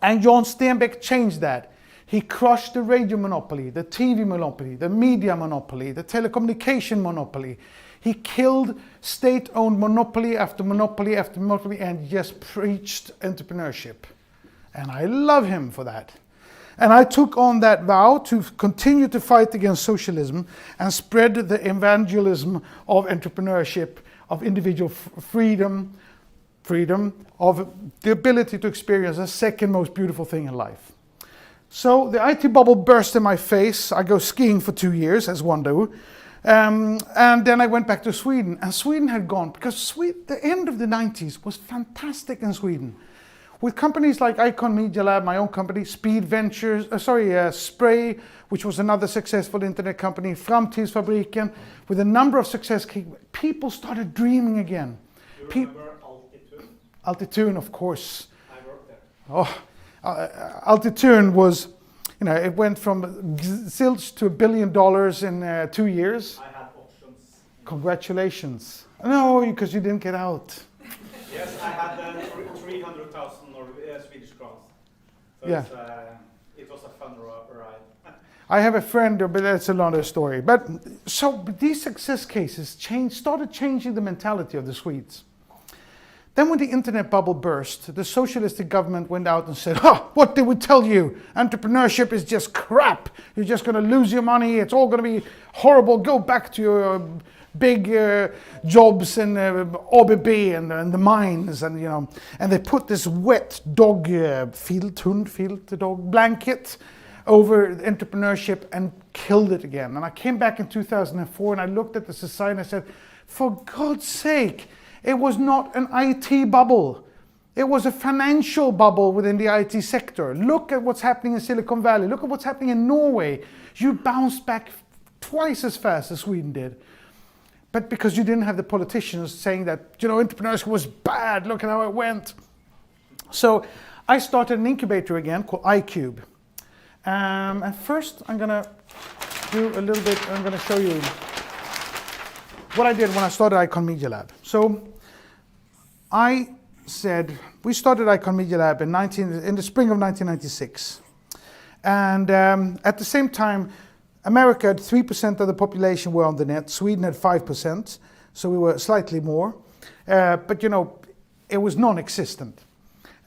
And Jan Stenbeck changed that. He crushed the radio monopoly, the TV monopoly, the media monopoly, the telecommunication monopoly. He killed state-owned monopoly after monopoly after monopoly and just preached entrepreneurship. And I love him for that. And I took on that vow to continue to fight against socialism and spread the evangelism of entrepreneurship, of individual freedom, of the ability to experience the second most beautiful thing in life. So the IT bubble burst in my face. I go skiing for 2 years, as one do. And then I went back to Sweden. And Sweden had gone, because the end of the 90s was fantastic in Sweden. With companies like Icon Media Lab, my own company, Speed Ventures, Spray, which was another successful internet company, Framtidsfabriken, with a number of success, people started dreaming again. Do you remember Altitude? Altitude, of course. I worked there. Oh, Altitude was, it went from zilch to $1 billion in 2 years. I had options. Congratulations. No, because you didn't get out. Yes, I had 300,000 Swedish crowns. So Yeah. it was a fun ride. I have a friend, but that's another story. But these success cases started changing the mentality of the Swedes. Then when the internet bubble burst, the socialistic government went out and said, what did we tell you? Entrepreneurship is just crap. You're just going to lose your money. It's all going to be horrible. Go back to your big jobs in ABB and the mines. And, you know, and they put this wet dog dog blanket over entrepreneurship and killed it again. And I came back in 2004 and I looked at the society and I said, for God's sake, it was not an IT bubble. It was a financial bubble within the IT sector. Look at what's happening in Silicon Valley. Look at what's happening in Norway. You bounced back twice as fast as Sweden did. But because you didn't have the politicians saying that, you know, entrepreneurship was bad, look at how it went. So I started an incubator again called iCube. And first I'm going to do a little bit, I'm going to show you what I did when I started Icon Media Lab. So I said, we started Icon Media Lab in the spring of 1996. And at the same time, America had 3% of the population were on the net. Sweden had 5%, so we were slightly more. But you know, it was non-existent.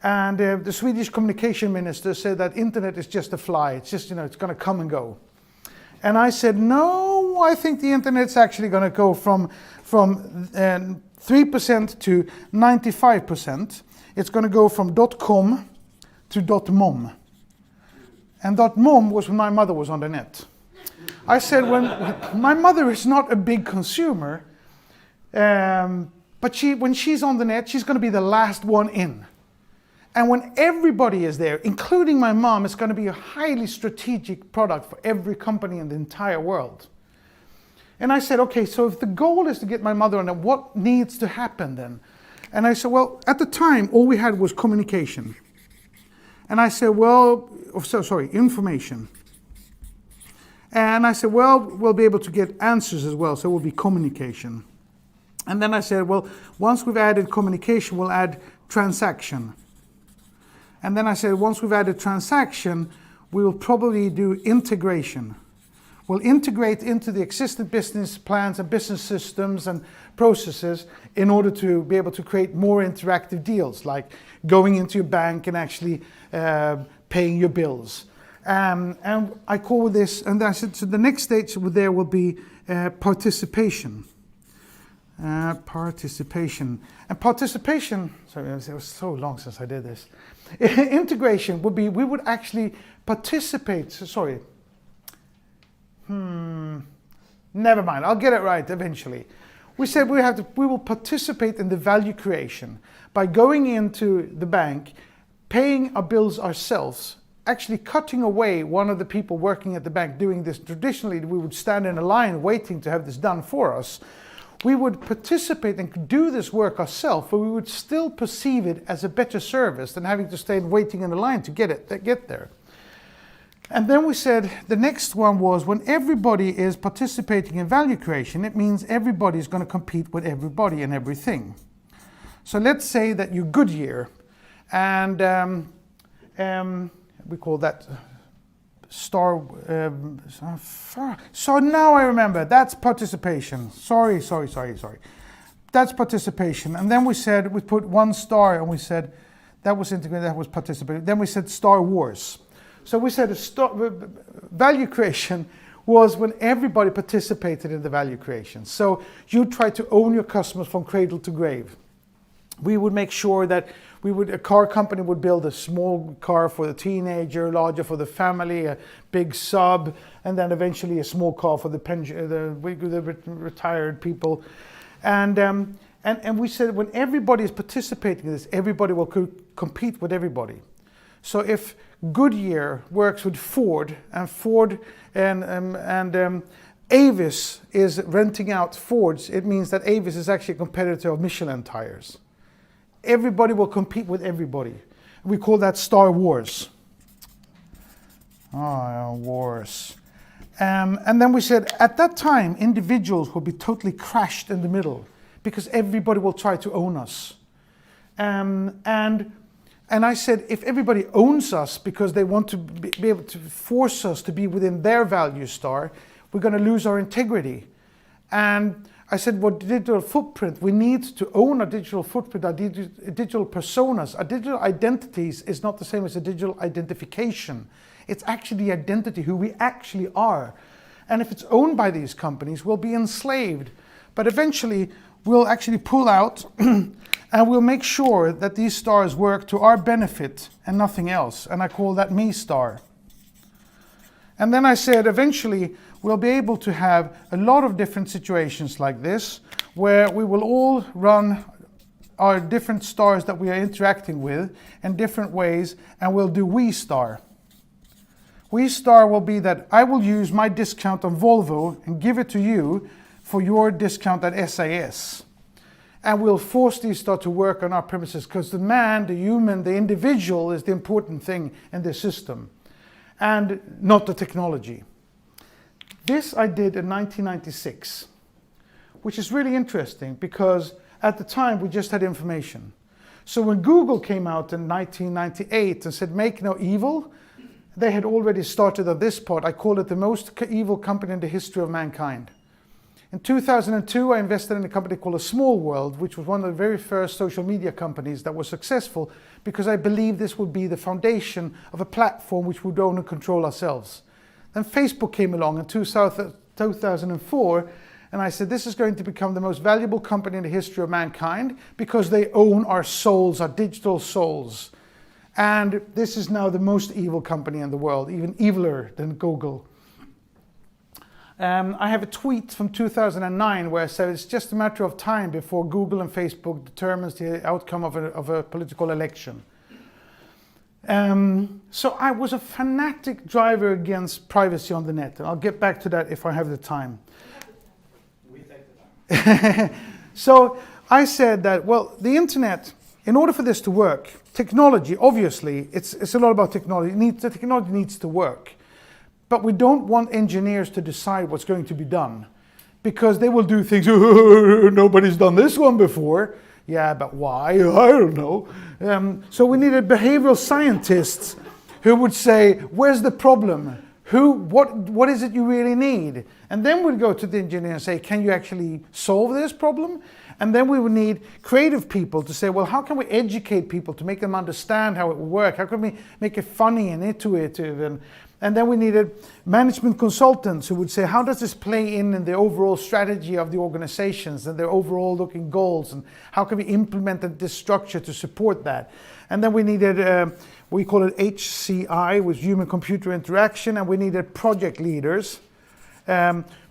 And the Swedish communication minister said that internet is just a fly. It's just, you know, it's going to come and go. And I said, no, I think the internet's actually going to go from 3% to 95%. It's going to go from .com to .mom. And .mom was when my mother was on the net. I said, when my mother is not a big consumer, but when she's on the net, she's going to be the last one in. And when everybody is there, including my mom, it's going to be a highly strategic product for every company in the entire world. And I said, okay, so if the goal is to get my mother on it, what needs to happen then? And I said, well, at the time, all we had was communication. And I said, information. And I said, well, we'll be able to get answers as well, so it will be communication. And then I said, well, once we've added communication, we'll add transaction. And then I said, once we've added transaction, we will probably do integration. We'll integrate into the existing business plans and business systems and processes in order to be able to create more interactive deals, like going into your bank and actually paying your bills. And I call this, and I said, so the next stage there will be participation. Participation. And participation, sorry, it was so long since I did this. Integration would be, we would actually participate, never mind, I'll get it right eventually. We said we will participate in the value creation by going into the bank, paying our bills ourselves, actually cutting away one of the people working at the bank doing this. Traditionally, we would stand in a line waiting to have this done for us. We would participate and do this work ourselves, but we would still perceive it as a better service than having to stay waiting in a line to get there. And then we said the next one was when everybody is participating in value creation, it means everybody is going to compete with everybody and everything. So let's say that you're Goodyear, and we call that Star. So now I remember, that's participation. Sorry. That's participation. And then we said, we put one star and we said, that was integrated, that was participation. Then we said Star Wars. So we said value creation was when everybody participated in the value creation. So you try to own your customers from cradle to grave. We would make sure that a car company would build a small car for the teenager, larger for the family, a big sub, and then eventually a small car for the retired people. And we said when everybody is participating in this, everybody will compete with everybody. So if Goodyear works with Ford, and Ford and Avis is renting out Fords, it means that Avis is actually a competitor of Michelin tires. Everybody will compete with everybody. We call that Star Wars. Wars. And then we said, at that time, individuals will be totally crashed in the middle because everybody will try to own us. And I said, if everybody owns us because they want to be able to force us to be within their value star, we're going to lose our integrity. And I said, what digital footprint? We need to own a digital footprint, our digital personas. Our digital identities is not the same as a digital identification. It's actually the identity, who we actually are. And if it's owned by these companies, we'll be enslaved. But eventually, we'll actually pull out and we'll make sure that these stars work to our benefit and nothing else. And I call that me star. And then I said, eventually, we'll be able to have a lot of different situations like this, where we will all run our different stars that we are interacting with in different ways, and we'll do we star. We star will be that I will use my discount on Volvo and give it to you for your discount at SAS. And we'll force these stars to work on our premises, because the man, the human, the individual is the important thing in this system, and not the technology. This I did in 1996, which is really interesting because at the time we just had information. So when Google came out in 1998 and said, make no evil, they had already started on this part. I call it the most evil company in the history of mankind. In 2002, I invested in a company called A Small World, which was one of the very first social media companies that was successful because I believed this would be the foundation of a platform which would own and control ourselves. Then Facebook came along in 2004, and I said, this is going to become the most valuable company in the history of mankind because they own our souls, our digital souls. And this is now the most evil company in the world, even eviler than Google. I have a tweet from 2009 where I said it's just a matter of time before Google and Facebook determines the outcome of a political election. So I was a fanatic driver against privacy on the net. And I'll get back to that if I have the time. We take the time. So I said that, well, the internet, in order for this to work, technology, obviously, it's a lot about technology. The technology needs to work. But we don't want engineers to decide what's going to be done, because they will do things, nobody's done this one before. Yeah, but why? I don't know. So we needed behavioral scientists who would say, where's the problem? What is it you really need? And then we'd go to the engineer and say, can you actually solve this problem? And then we would need creative people to say, well, how can we educate people to make them understand how it will work? How can we make it funny and intuitive? And then we needed management consultants who would say, how does this play in the overall strategy of the organizations and their overall looking goals? And how can we implement this structure to support that? And then we needed, we call it HCI, with human-computer interaction, and we needed project leaders.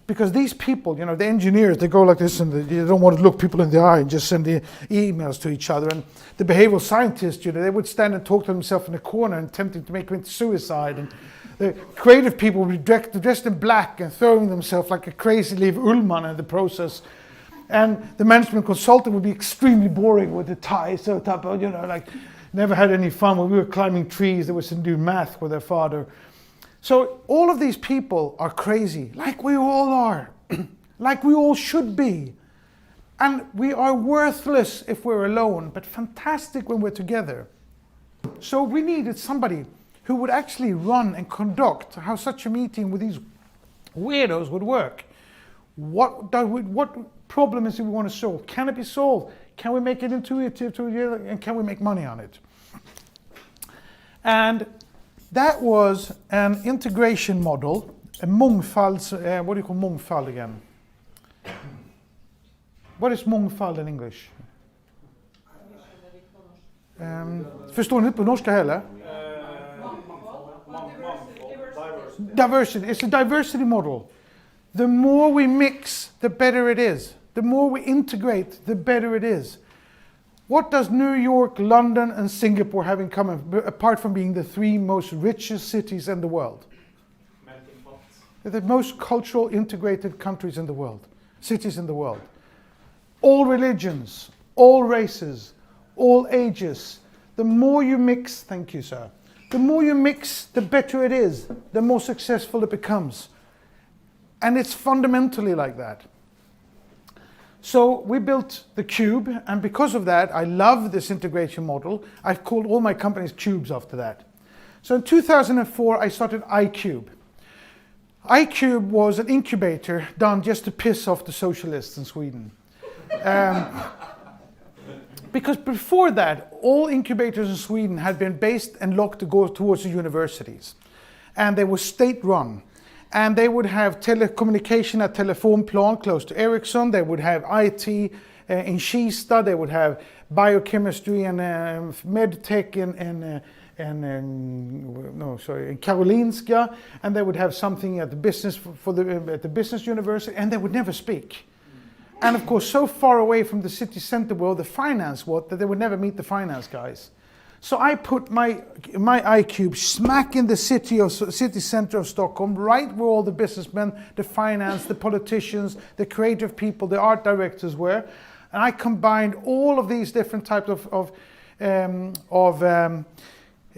Because these people, you know, the engineers, they go like this and they don't want to look people in the eye and just send the emails to each other. And the behavioral scientists, you know, they would stand and talk to themselves in a corner and attempting to make suicide. And the creative people would be dressed in black and throwing themselves like a crazy Liv Ullmann in the process. And the management consultant would be extremely boring with the tie, so type of, you know, like never had any fun. When we were climbing trees, they would do math with their father. So all of these people are crazy, like we all are, like we all should be. And we are worthless if we're alone, but fantastic when we're together. So we needed somebody who would actually run and conduct how such a meeting with these weirdos would work. What problem is it we want to solve? Can it be solved? Can we make it intuitive to the other? And can we make money on it? And that was an integration model, a mångfalds, what do you call mångfald again? What is mångfald in English? Förstår ni inte på norska heller? Diversity. It's a diversity model. The more we mix, the better it is. The more we integrate, the better it is. What does New York, London, and Singapore have in common, apart from being the three most richest cities in the world? Melting pots. They're the most cultural integrated countries in the world, cities in the world. All religions, all races, all ages. The more you mix, thank you, sir. The more you mix, the better it is, the more successful it becomes. And it's fundamentally like that. So we built the cube, and because of that, I love this integration model. I've called all my companies cubes after that. So in 2004, I started iCube. iCube was an incubator done just to piss off the socialists in Sweden. Because before that, all incubators in Sweden had been based and locked to go towards the universities. And they were state-run. And they would have telecommunication at Telefonplan close to Ericsson. They would have IT in Kista. They would have biochemistry and medtech in Karolinska, and they would have something at the business at the business university, and they would never speak. And of course, so far away from the city center where the finance was, that they would never meet the finance guys. So I put my iCube smack in the city center of Stockholm, right where all the businessmen, the finance, the politicians, the creative people, the art directors were, and I combined all of these different types of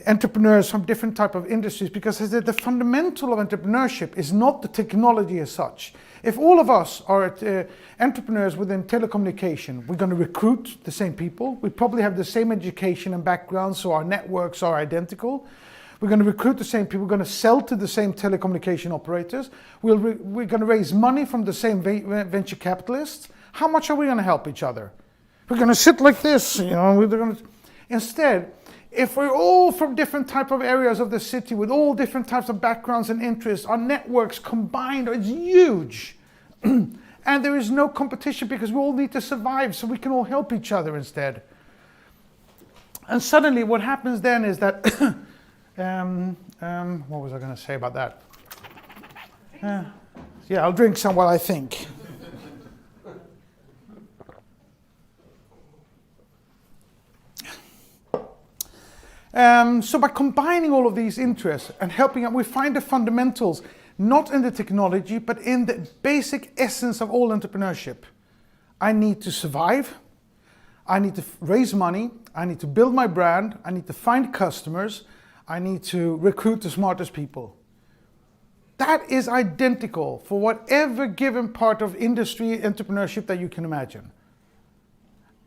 entrepreneurs from different type of industries, because the fundamental of entrepreneurship is not the technology as such. If all of us are entrepreneurs within telecommunication, we're going to recruit the same people. We probably have the same education and background, so our networks are identical. We're going to recruit the same people. We're going to sell to the same telecommunication operators. We're going to raise money from the same venture capitalists. How much are we going to help each other? We're going to sit like this, you know. We're going to... Instead, if we're all from different type of areas of the city with all different types of backgrounds and interests, our networks combined is huge. And there is no competition because we all need to survive, so we can all help each other instead. And suddenly what happens then is that, what was I going to say about that? Yeah, I'll drink some while I think. So by combining all of these interests and helping out, we find the fundamentals, not in the technology, but in the basic essence of all entrepreneurship. I need to survive. I need to raise money. I need to build my brand. I need to find customers. I need to recruit the smartest people. That is identical for whatever given part of industry entrepreneurship that you can imagine.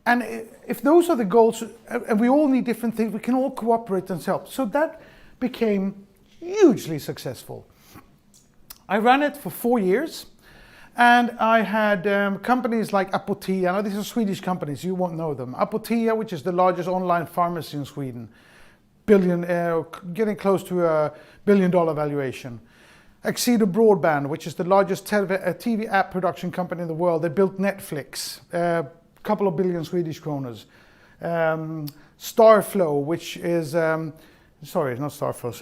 And if those are the goals, and we all need different things, we can all cooperate and help. So that became hugely successful. I ran it for 4 years, and I had companies like Apotea. Now these are Swedish companies, you won't know them. Apotea, which is the largest online pharmacy in Sweden, getting close to $1 billion valuation. Accedo Broadband, which is the largest TV app production company in the world. They built Netflix. Couple of billion Swedish kroners. Starflow, which is, sorry, not Starflow,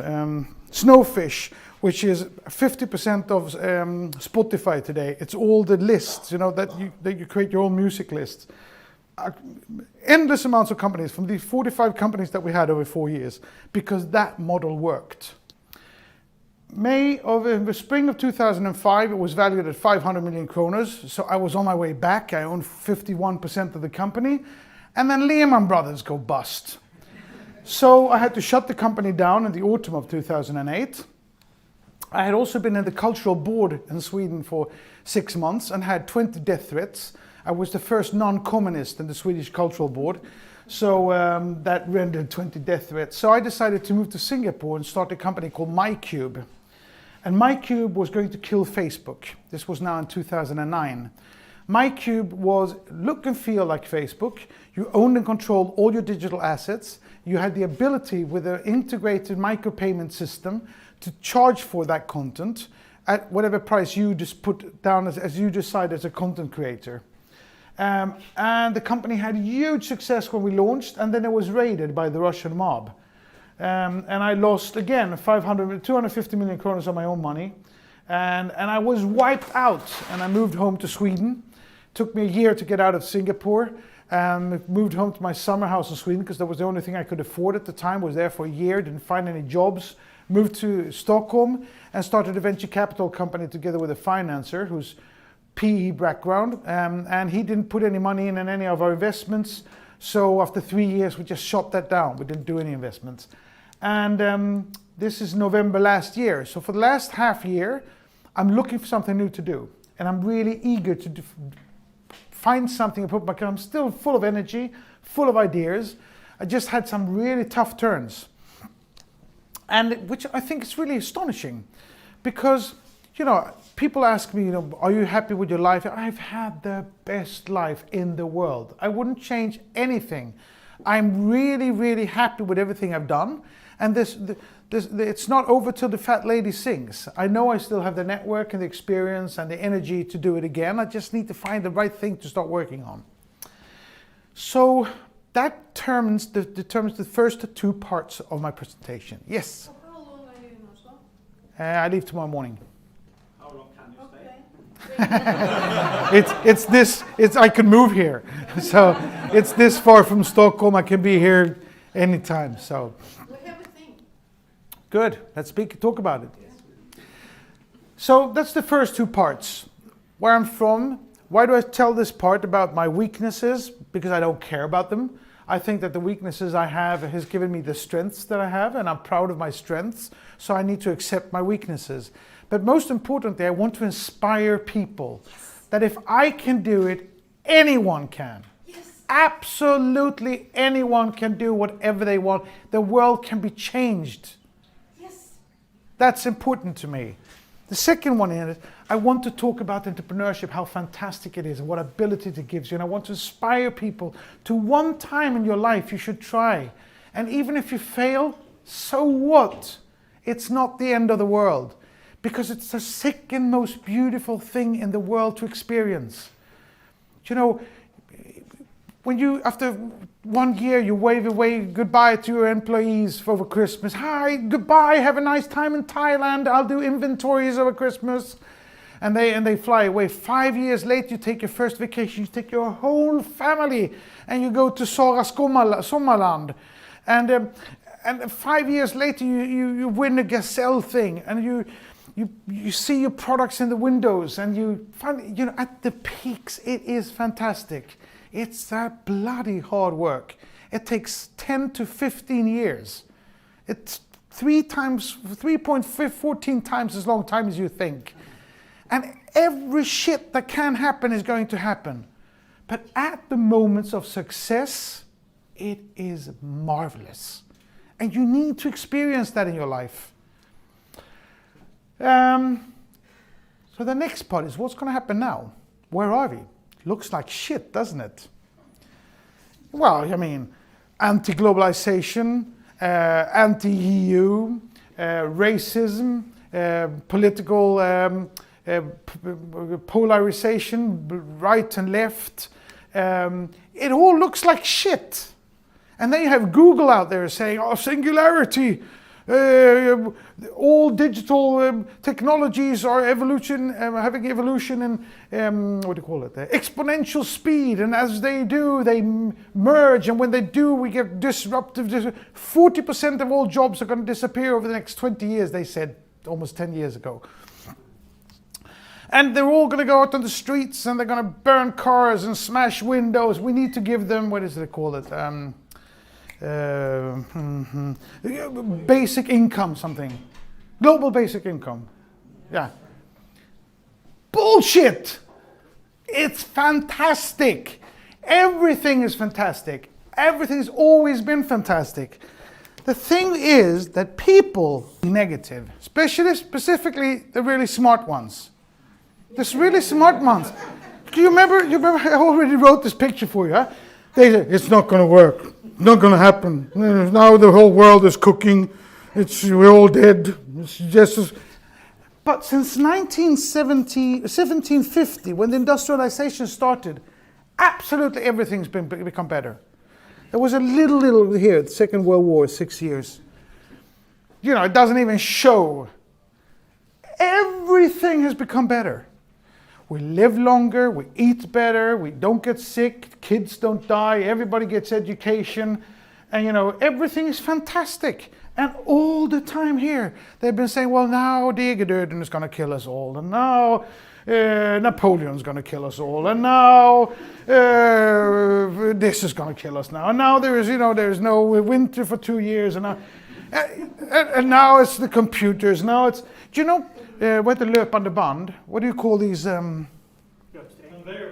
Snowfish, which is 50% of Spotify today. It's all the lists, you know, that you create your own music lists. Endless amounts of companies from these 45 companies that we had over 4 years, because that model worked. In the spring of 2005, it was valued at 500 million kroners. So I was on my way back. I owned 51% of the company. And then Lehman Brothers go bust. So I had to shut the company down in the autumn of 2008. I had also been in the cultural board in Sweden for 6 months and had 20 death threats. I was the first non-communist in the Swedish cultural board. So that rendered 20 death threats. So I decided to move to Singapore and start a company called MyCube. And MyCube was going to kill Facebook. This was now in 2009. MyCube was look and feel like Facebook. You owned and controlled all your digital assets. You had the ability with an integrated micropayment system to charge for that content at whatever price you just put down as you decide as a content creator. And the company had huge success when we launched, and then it was raided by the Russian mob. And I lost, again, 250 million kroners of my own money. And I was wiped out, and I moved home to Sweden. Took me a year to get out of Singapore. Moved home to my summer house in Sweden, because that was the only thing I could afford at the time. Was there for a year, didn't find any jobs. Moved to Stockholm and started a venture capital company together with a financer who's PE background. And he didn't put any money in any of our investments. So after 3 years, we just shut that down. We didn't do any investments. And this is November last year. So for the last half year, I'm looking for something new to do. And I'm really eager to find something. I'm still full of energy, full of ideas. I just had some really tough turns. And which I think is really astonishing. Because people ask me, are you happy with your life? I've had the best life in the world. I wouldn't change anything. I'm really, really happy with everything I've done. And it's not over till the fat lady sings. I know I still have the network and the experience and the energy to do it again. I just need to find the right thing to start working on. So that determines the first two parts of my presentation. Yes? So how long are you in Oslo? I leave tomorrow morning. How long can you stay? I can move here. So it's this far from Stockholm. I can be here anytime. So We have a thing. good. Let's talk about it. So that's the first two parts. Where I'm from. Why do I tell this part about my weaknesses? Because I don't care about them. I think that the weaknesses I have has given me the strengths that I have, and I'm proud of my strengths, so I need to accept my weaknesses. But most importantly, I want to inspire people that if I can do it, anyone can. Yes. Absolutely anyone can do whatever they want. The world can be changed. Yes. That's important to me. The second one is I want to talk about entrepreneurship, how fantastic it is and what ability it gives you. And I want to inspire people to one time in your life you should try. And even if you fail, so what? It's not the end of the world. Because it's the second most beautiful thing in the world to experience. When you, after 1 year, you wave away goodbye to your employees over Christmas. Hi, goodbye, have a nice time in Thailand. I'll do inventories over Christmas. And they fly away. 5 years later, you take your first vacation. You take your whole family and you go to Sommarland. And 5 years later, you win a Gazelle thing. And you see your products in the windows. And you find, at the peaks, it is fantastic. It's that bloody hard work. It takes 10 to 15 years. It's 3.14 times as long time as you think. And every shit that can happen is going to happen. But at the moments of success, it is marvelous. And you need to experience that in your life. So the next part is what's going to happen now? Where are we? Looks like shit, doesn't it? Well, anti-globalization, anti-EU, racism, political polarization, right and left. It all looks like shit. And then you have Google out there saying, singularity. All digital technologies are having evolution in exponential speed, and as they do, they merge, and when they do, we get disruptive. 40% of all jobs are going to disappear over the next 20 years, they said almost 10 years ago. And they're all going to go out on the streets, and they're going to burn cars and smash windows. We need to give them, basic income, something. Global basic income. Yeah. Bullshit! It's fantastic. Everything is fantastic. Everything's always been fantastic. The thing is that people negative, specifically the really smart ones. The really smart ones. Do you remember I already wrote this picture for you, huh? They say, it's not going to work. Not going to happen. Now the whole world is cooking. We're all dead. It's just. But since 1750, when the industrialization started, absolutely everything's become better. There was a little here, the Second World War, 6 years. It doesn't even show. Everything has become better. We live longer, we eat better, we don't get sick, kids don't die, everybody gets education, and everything is fantastic. And all the time here, they've been saying, well, now Digerdöden is going to kill us all, and now Napoleon's going to kill us all, and now this is going to kill us now, and now there's no winter for 2 years, and now it's the computers, now it's, what the löpande band? What do you call these? Conveyor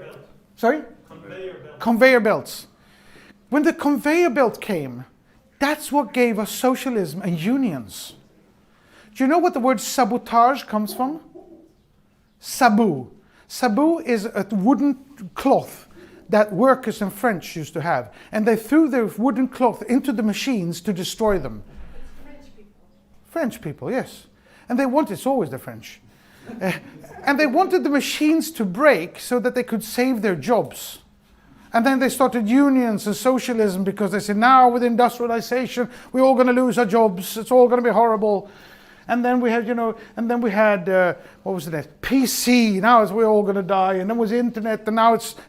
belt. Sorry? Conveyor belt. Conveyor belts. When the conveyor belt came, that's what gave us socialism and unions. Do you know what the word sabotage comes from? Sabot. Sabot is a wooden cloth that workers in French used to have. And they threw their wooden cloth into the machines to destroy them. French people. French people, yes. And they wanted, it's always the French. And they wanted the machines to break so that they could save their jobs. And then they started unions and socialism because they said, now with industrialization, we're all going to lose our jobs. It's all going to be horrible. And then we had, what was it? PC. Now we're all going to die. And then was internet. And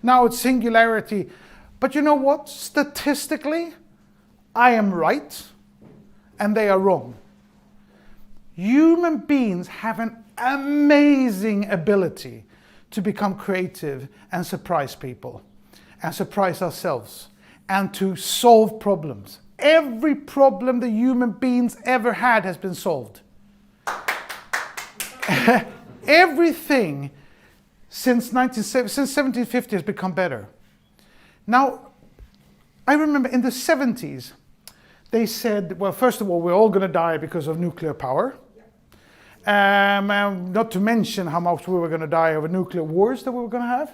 now it's singularity. But you know what? Statistically, I am right, and they are wrong. Human beings have an amazing ability to become creative and surprise people, and surprise ourselves, and to solve problems. Every problem the human beings ever had has been solved. Everything since 1750 has become better. Now, I remember in the 70s, they said, well, first of all, we're all going to die because of nuclear power. Not to mention how much we were going to die over nuclear wars that we were going to have.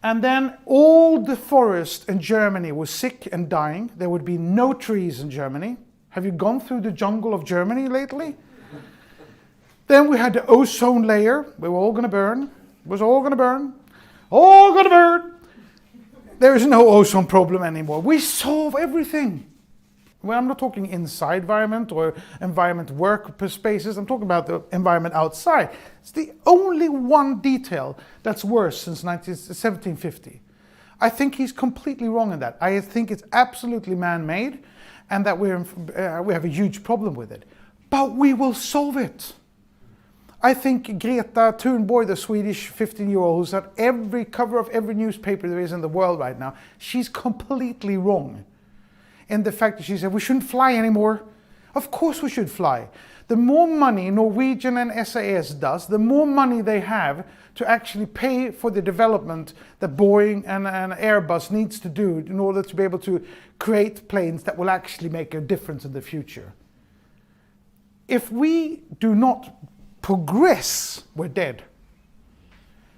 And then all the forest in Germany was sick and dying. There would be no trees in Germany. Have you gone through the jungle of Germany lately? Then we had the ozone layer. We were all going to burn. It was all going to burn. All going to burn. There is no ozone problem anymore. We solve everything. Well, I'm not talking inside environment or environment work spaces. I'm talking about the environment outside. It's the only one detail that's worse since 1750. I think he's completely wrong in that. I think it's absolutely man-made and that we have a huge problem with it. But we will solve it. I think Greta Thunberg, the Swedish 15-year-old who's on every cover of every newspaper there is in the world right now, she's completely wrong in the fact that she said we shouldn't fly anymore. Of course we should fly. The more money Norwegian and SAS does, the more money they have to actually pay for the development that Boeing and Airbus needs to do in order to be able to create planes that will actually make a difference in the future. If we do not progress, we're dead.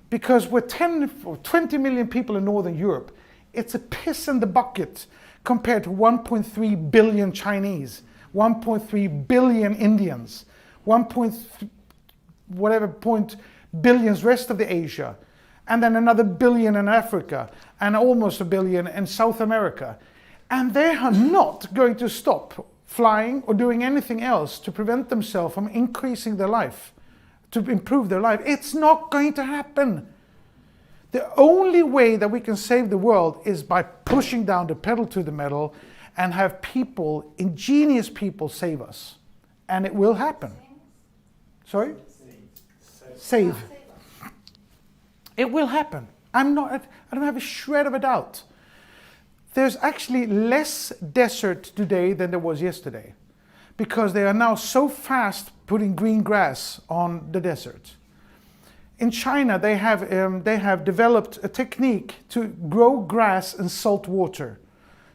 Because we're 10 or 20 million people in Northern Europe. It's a piss in the bucket compared to 1.3 billion Chinese, 1.3 billion Indians, 1.3 billions rest of the Asia, and then another billion in Africa, and almost a billion in South America. And they are not going to stop flying or doing anything else to prevent themselves from increasing their life, to improve their life. It's not going to happen. The only way that we can save the world is by pushing down the pedal to the metal and have people, ingenious people, save us. And it will happen. Sorry? Save. It will happen. I don't have a shred of a doubt. There's actually less desert today than there was yesterday, because they are now so fast putting green grass on the desert. In China, they have developed a technique to grow grass in salt water.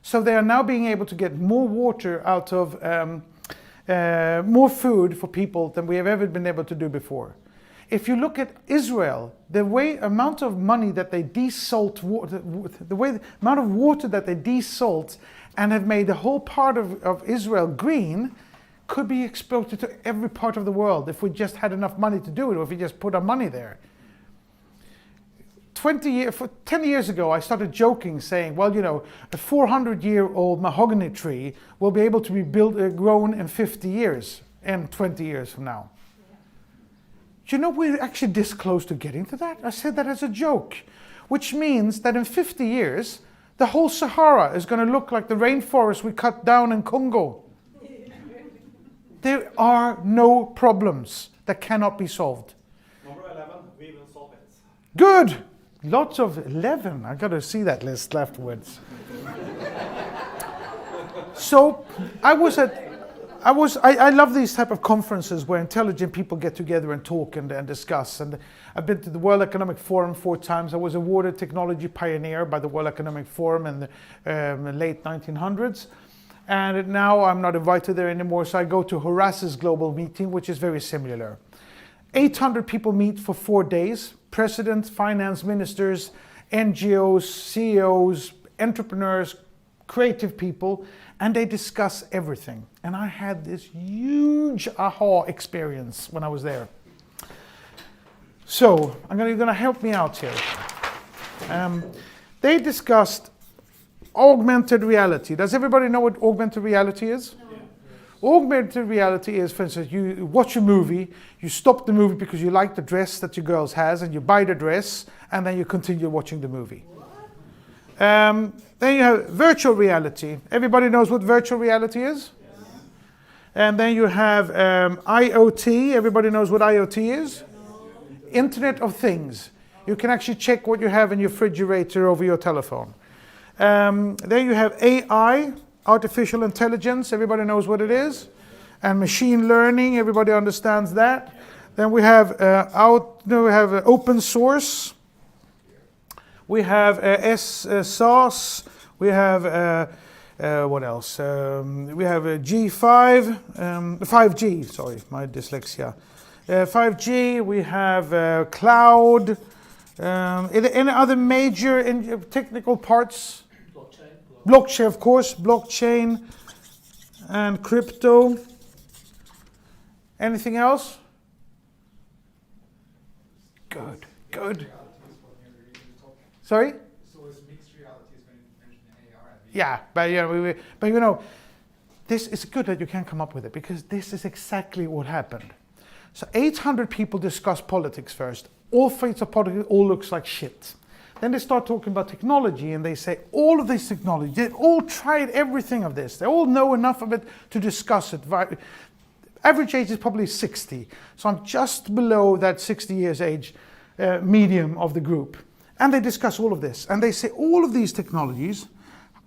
So they are now being able to get more water out of, more food for people than we have ever been able to do before. If you look at Israel, the amount of money that they desalt water, amount of water that they desalt and have made the whole part of Israel green, could be exported to every part of the world if we just had enough money to do it, or if we just put our money there. 10 years ago, I started joking, saying, well, you know, a 400-year-old mahogany tree will be able to be grown in 50 years, and 20 years from now. Do you know we're actually this close to getting to that? I said that as a joke, which means that in 50 years, the whole Sahara is going to look like the rainforest we cut down in Congo. There are no problems that cannot be solved. Number 11, we will solve it. Good! Lots of 11. I got to see that list afterwards. So I love these type of conferences where intelligent people get together and talk and discuss. And I've been to the World Economic Forum 4 times. I was awarded Technology Pioneer by the World Economic Forum in the late 1900s. And now I'm not invited there anymore, so I go to Horace's global meeting, which is very similar. 800 people meet for 4 days. Presidents, finance ministers, NGOs, CEOs, entrepreneurs, creative people, and they discuss everything. And I had this huge aha experience when I was there. So, you're going to help me out here. They discussed augmented reality. Does everybody know what augmented reality is? No. Augmented reality is, for instance, you watch a movie, you stop the movie because you like the dress that your girl has, and you buy the dress, and then you continue watching the movie. Then you have virtual reality. Everybody knows what virtual reality is? Yes. And then you have IoT. Everybody knows what IoT is? Internet of Things. You can actually check what you have in your refrigerator over your telephone. Then you have AI, artificial intelligence. Everybody knows what it is. And machine learning. Everybody understands that. Then we have open source. We have SaaS. We have what else? We have G5, 5G. Sorry, my dyslexia. 5G. We have cloud. Any other major technical parts? Blockchain, of course. Blockchain and crypto. Anything else? Good. Sorry? So it's mixed realities when you mention AR. Yeah, but this is good that you can come up with it, because this is exactly what happened. So 800 people discuss politics first. All fields of politics all looks like shit. Then they start talking about technology, and they say all of this technology, they all tried everything of this. They all know enough of it to discuss it. Average age is probably 60. So I'm just below that 60 years age medium of the group. And they discuss all of this. And they say all of these technologies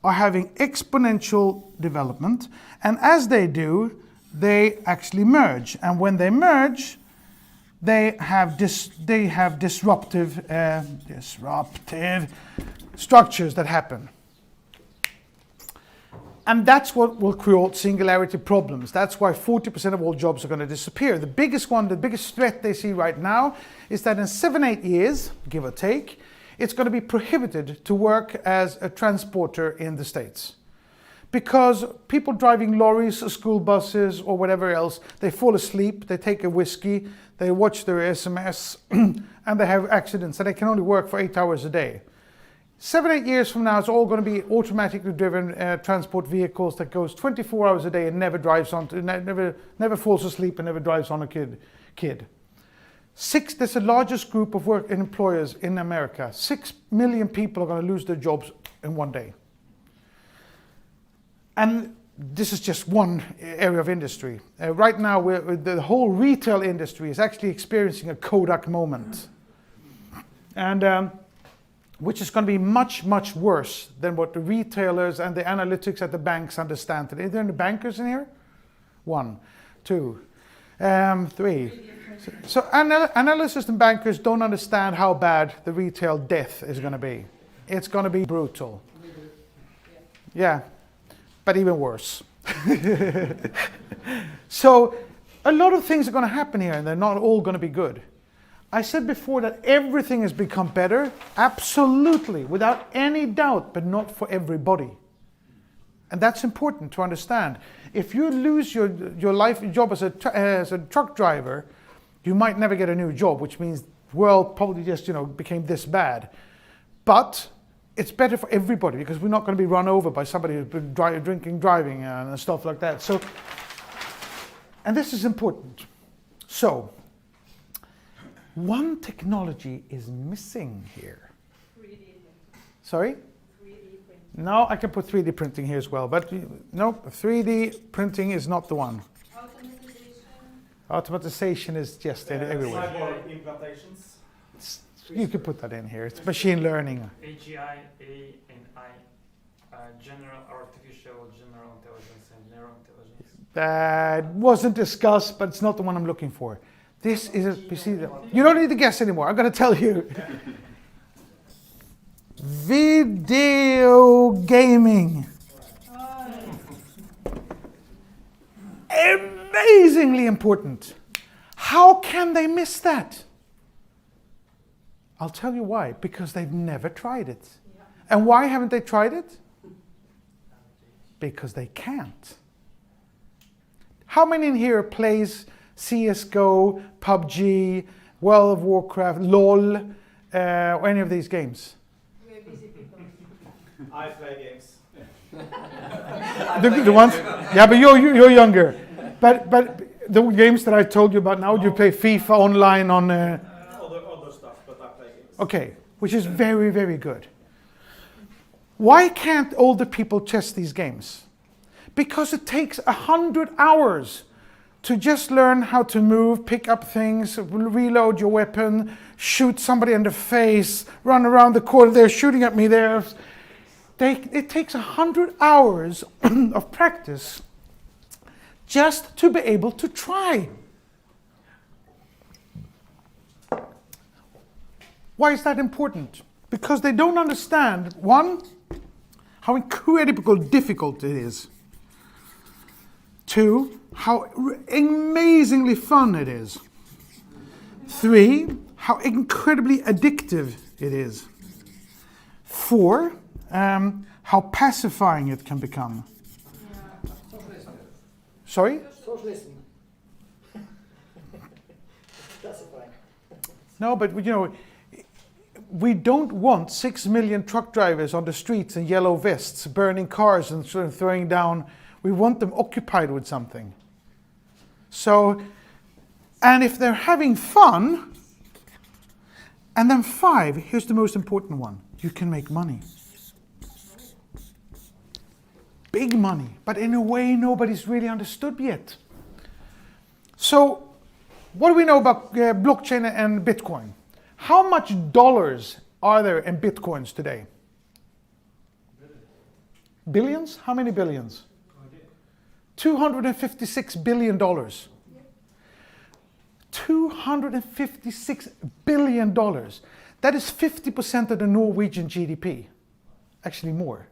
are having exponential development. And as they do, they actually merge. And when they merge, they have disruptive structures that happen. And that's what will create singularity problems. That's why 40% of all jobs are going to disappear. The biggest threat they see right now is that in 7-8 years, give or take, it's going to be prohibited to work as a transporter in the States. Because people driving lorries, school buses, or whatever else, they fall asleep, they take a whiskey, they watch their SMS, and they have accidents, and they can only work for 8 hours a day. 7-8 years from now, it's all going to be automatically driven transport vehicles that goes 24 hours a day and never falls asleep and never drives on a kid. That's the largest group of employers in America. 6 million people are going to lose their jobs in one day. And this is just one area of industry. Right now, the whole retail industry is actually experiencing a Kodak moment. And which is going to be much, much worse than what the retailers and the analytics at the banks understand today. Are there any bankers in here? 1, 2, 3. So analysts and bankers don't understand how bad the retail death is going to be. It's going to be brutal. Yeah, but even worse. So a lot of things are going to happen here, and they're not all going to be good. I said before that everything has become better, absolutely, without any doubt, but not for everybody. And that's important to understand. If you lose your job as a truck driver, you might never get a new job, which means the world probably just became this bad. But it's better for everybody, because we're not going to be run over by somebody who's been driving and stuff like that. So, and this is important. So, one technology is missing here. 3D printing. Sorry? 3D printing. No, I can put 3D printing here as well, but no, 3D printing is not the one. Automatization is just everywhere. Cyborg implantations. You can put that in here. It's machine learning. AGI, A and I, general intelligence and neural intelligence. That wasn't discussed, but it's not the one I'm looking for. This is you don't need to guess anymore. I'm going to tell you. Video gaming. Amazingly important. How can they miss that? I'll tell you why. Because they've never tried it. Yeah. And why haven't they tried it? Because they can't. How many in here plays CSGO, PUBG, World of Warcraft, LOL, or any of these games? We're busy people. I play games. The ones, yeah, but you're younger. But the games that I told you about now, you play FIFA online on. Other stuff, but I play games. Okay, which is very, very good. Why can't older people test these games? Because it takes 100 hours to just learn how to move, pick up things, reload your weapon, shoot somebody in the face, run around the corner, they're shooting at me there. It takes 100 hours of practice just to be able to try. Why is that important? Because they don't understand, one, how incredibly difficult it is. Two, how amazingly fun it is. Three, how incredibly addictive it is. Four, how pacifying it can become. Socialism. Sorry? Socialism. Pacifying. No, but we don't want 6 million truck drivers on the streets in yellow vests, burning cars and sort of throwing down. We want them occupied with something. So, and if they're having fun, and then 5, here's the most important one, you can make money. Big money, but in a way nobody's really understood yet. So, what do we know about blockchain and Bitcoin? How much dollars are there in Bitcoins today? Billions? How many billions? $256 billion. $256 billion. That is 50% of the Norwegian GDP. Actually more.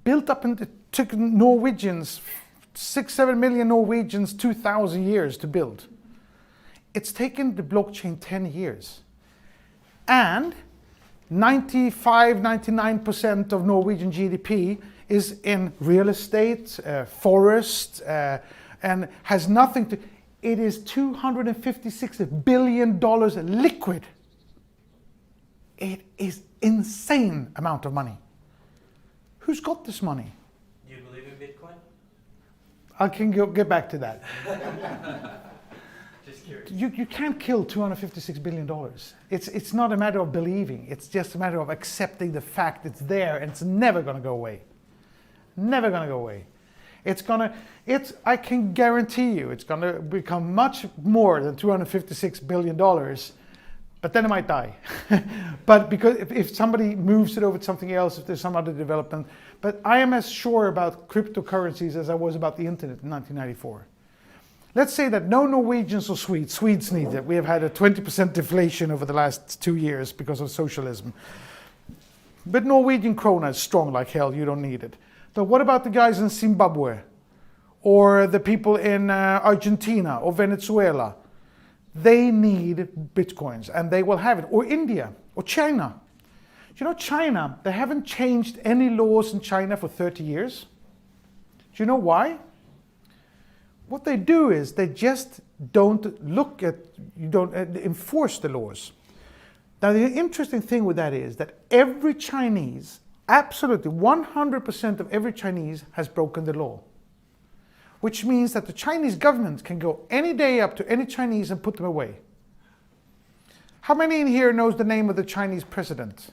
Built up and it took Norwegians, 6-7 million Norwegians, 2,000 years to build. It's taken the blockchain 10 years. And 95-99% of Norwegian GDP is in real estate, forest, and has nothing to. It is $256 billion liquid. It is insane amount of money. Who's got this money? Do you believe in Bitcoin? I can get back to that. Just curious. You can't kill $256 billion. It's not a matter of believing. It's just a matter of accepting the fact it's there and it's never going to go away. Never going to go away. I can guarantee you it's going to become much more than $256 billion, but then it might die. But because if somebody moves it over to something else, if there's some other development. But I am as sure about cryptocurrencies as I was about the internet in 1994. Let's say that no Norwegians or Swedes need it. We have had a 20% deflation over the last 2 years because of socialism. But Norwegian krona is strong like hell, you don't need it. But what about the guys in Zimbabwe? Or the people in Argentina or Venezuela? They need bitcoins and they will have it. Or India or China. Do you know China, they haven't changed any laws in China for 30 years. Do you know why? What they do is they just don't enforce the laws. Now the interesting thing with that is that every Chinese, absolutely 100% of every Chinese has broken the law. Which means that the Chinese government can go any day up to any Chinese and put them away. How many in here knows the name of the Chinese president?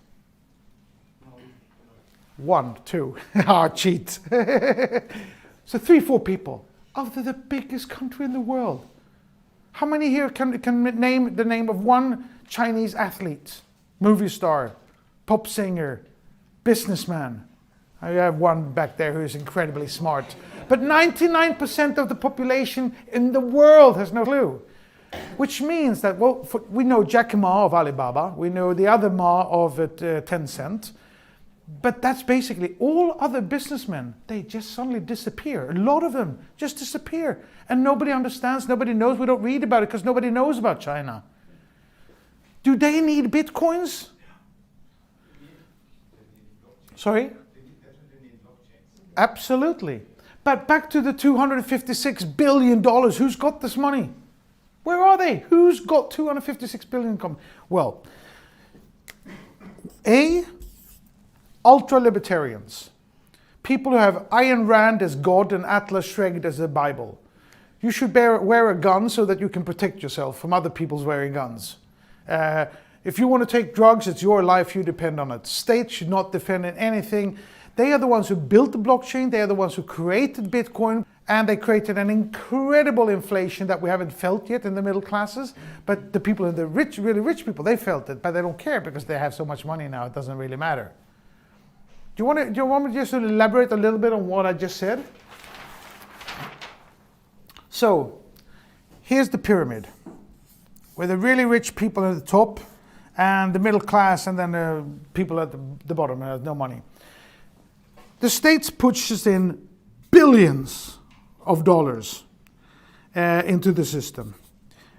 1, 2. Cheat. So 3, 4 people. Of the biggest country in the world. How many here can name the name of one Chinese athlete, movie star, pop singer, businessman? I have one back there who is incredibly smart. But 99% of the population in the world has no clue. Which means that, we know Jack Ma of Alibaba, we know the other Ma of Tencent, But that's basically all other businessmen. They just suddenly disappear. A lot of them just disappear. And nobody understands, nobody knows. We don't read about it because nobody knows about China. Do they need bitcoins? Sorry? Absolutely. But back to the $256 billion. Who's got this money? Where are they? Who's got $256 billion? Well, ultra-libertarians. People who have Ayn Rand as God and Atlas Shrugged as a Bible. You should wear a gun so that you can protect yourself from other people's wearing guns. If you want to take drugs, it's your life, you depend on it. States should not defend anything. They are the ones who built the blockchain, they are the ones who created Bitcoin, and they created an incredible inflation that we haven't felt yet in the middle classes. But the people in the rich, really rich people, they felt it, but they don't care because they have so much money now, it doesn't really matter. Do you want me just to elaborate a little bit on what I just said? So, here's the pyramid, with the really rich people at the top, and the middle class, and then the people at the bottom who have no money. The states pushes in billions of dollars into the system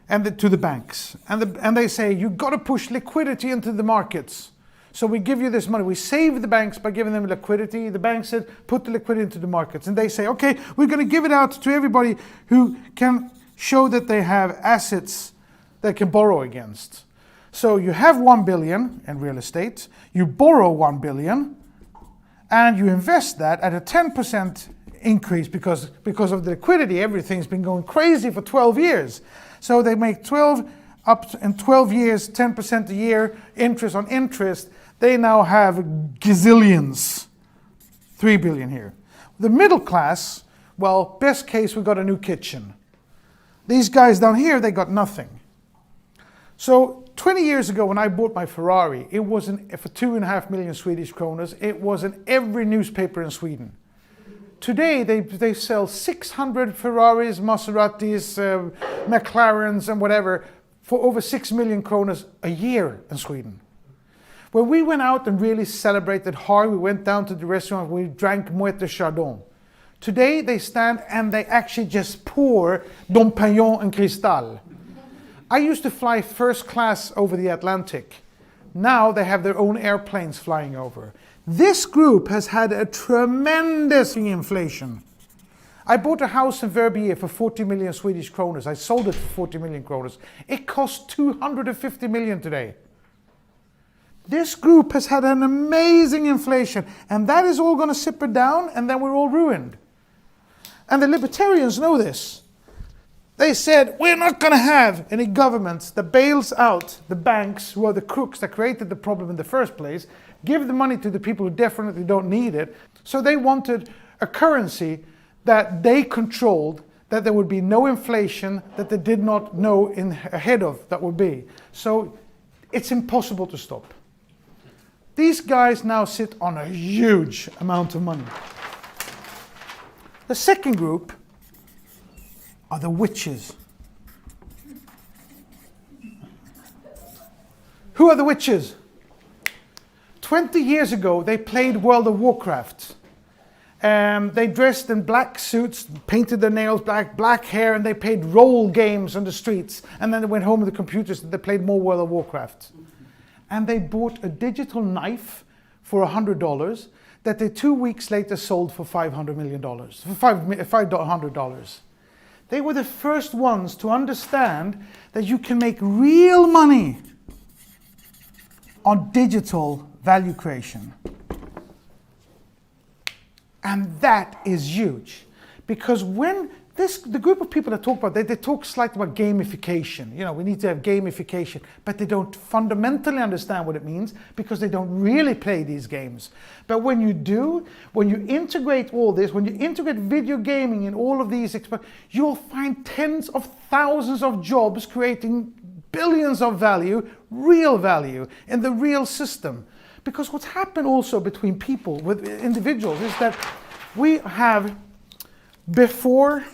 and to the banks. And they say, you've got to push liquidity into the markets. So we give you this money. We save the banks by giving them liquidity. The bank said, put the liquidity into the markets. And they say, okay, we're going to give it out to everybody who can show that they have assets they can borrow against. So you have 1 billion in real estate, you borrow 1 billion, and you invest that at a 10% increase because of the liquidity. Everything's been going crazy for 12 years. So they make 12 years, 10% a year, interest on interest. They now have gazillions, 3 billion here. The middle class, well, best case, we got a new kitchen. These guys down here, they got nothing. So 20 years ago when I bought my Ferrari, it wasn't for 2.5 million Swedish kroners. It was in every newspaper in Sweden. Today they sell 600 Ferraris, Maseratis, McLarens and whatever for over 6 million kroners a year in Sweden. When we went out and really celebrated hard, we went down to the restaurant, we drank Moët de Chardon. Today they stand and they actually just pour Dom Pérignon and Cristal. I used to fly first class over the Atlantic. Now they have their own airplanes flying over. This group has had a tremendous inflation. I bought a house in Verbier for 40 million Swedish kroners. I sold it for 40 million kroners. It costs 250 million today. This group has had an amazing inflation, and that is all going to simper down, and then we're all ruined. And the libertarians know this. They said, we're not going to have any government that bails out the banks who are the crooks that created the problem in the first place, give the money to the people who definitely don't need it. So they wanted a currency that they controlled, that there would be no inflation, that they did not know ahead of that would be. So it's impossible to stop. These guys now sit on a huge amount of money. The second group are the witches. Who are the witches? 20 years ago, they played World of Warcraft. They dressed in black suits, painted their nails black hair, and they played role games on the streets. And then they went home with the computers and they played more World of Warcraft. And they bought a digital knife for $100 that they 2 weeks later sold for $500 million, for $500. They were the first ones to understand that you can make real money on digital value creation. And that is huge. Because when the group of people that talk about, they talk slightly about gamification. You know, we need to have gamification, but they don't fundamentally understand what it means because they don't really play these games. But when you do, when you integrate all this, when you integrate video gaming in all of these, you'll find tens of thousands of jobs creating billions of value, real value in the real system. Because what's happened also between people, with individuals, is that we have before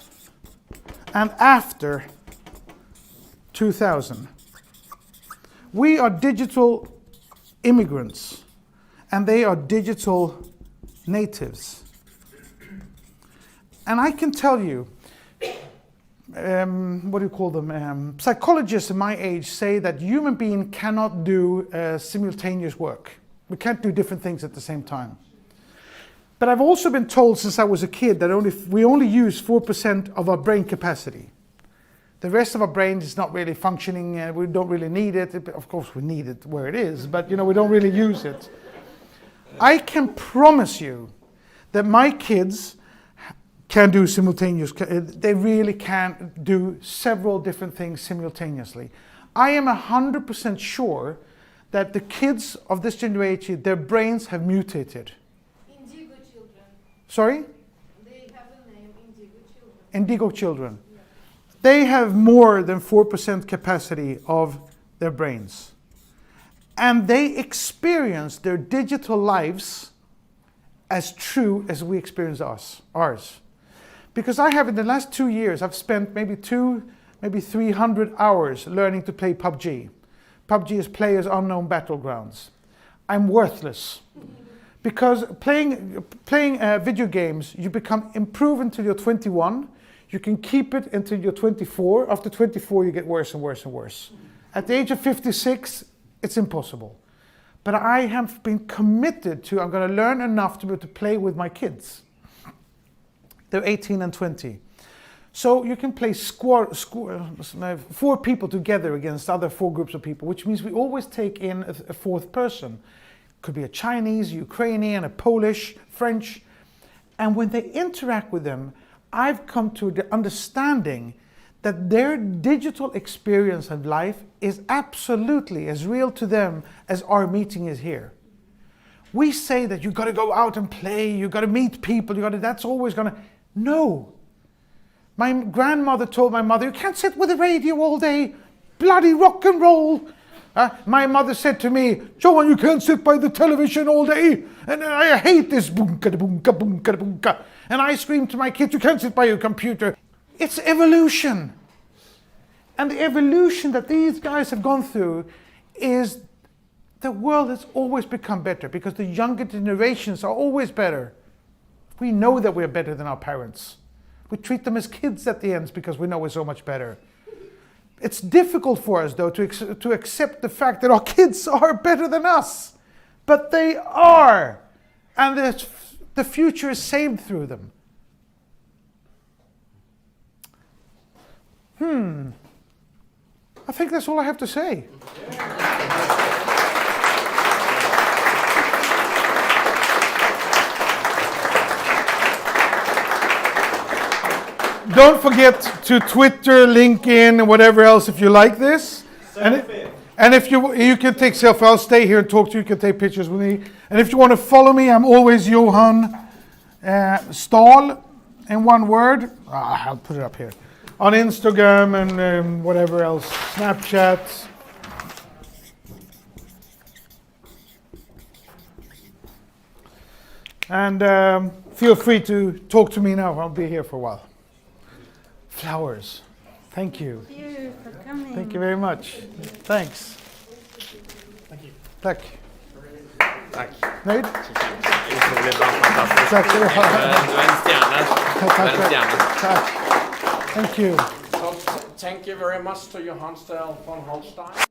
and after 2000. We are digital immigrants. and they are digital natives. And I can tell you, what do you call them? Psychologists in my age say that human being cannot do simultaneous work. We can't do different things at the same time. But I've also been told since I was a kid that we only use 4% of our brain capacity. The rest of our brain is not really functioning, and we don't really need it. Of course, we need it where it is, but we don't really use it. I can promise you that my kids can do simultaneous. They really can do several different things simultaneously. I am 100% sure that the kids of this generation, their brains have mutated. Indigo children. Sorry? They have the name Indigo children. Indigo children. They have more than 4% capacity of their brains. And they experience their digital lives as true as we experience ours. Because I have, in the last 2 years, I've spent maybe 300 hours learning to play PUBG. PUBG is Players Unknown Battlegrounds. I'm worthless. Because playing video games, you become improved until you're 21. You can keep it until you're 24. After 24, you get worse and worse and worse. At the age of 56, it's impossible. But I have been committed to, I'm going to learn enough to be able to play with my kids. They're 18 and 20. So you can play 4 people together against other 4 groups of people, which means we always take in a 4th person. Could be a Chinese, Ukrainian, a Polish, French. And when they interact with them, I've come to the understanding that their digital experience of life is absolutely as real to them as our meeting is here. We say that you got to go out and play, you got to meet people, that's always going to... No. My grandmother told my mother, you can't sit with the radio all day, bloody rock and roll. My mother said to me, Johan, you can't sit by the television all day, and I hate this boonka boonka boonka boonka. And I scream to my kids, you can't sit by your computer. It's evolution. And the evolution that these guys have gone through is the world has always become better because the younger generations are always better. We know that we're better than our parents. We treat them as kids at the end because we know we're so much better. It's difficult for us, though, to accept the fact that our kids are better than us. But they are. And the future is saved through them. I think that's all I have to say. Don't forget to Twitter, LinkedIn, and whatever else if you like this. And if you can take selfies, I'll stay here and talk to you. You can take pictures with me. And if you want to follow me, I'm always Johan Staël in one word. I'll put it up here. On Instagram and whatever else, Snapchat. And feel free to talk to me now. I'll be here for a while. Flowers. Thank you. Thank you for coming. Thank you very much. Thanks. Thank you. Tack. Tack. Nöjd? Otroligt bra, fantastiskt. Tack ska du ha. Du är en stjärna. Du är en stjärna. Tack. Thank you. So thank you very much to Johan Staël from Holstein.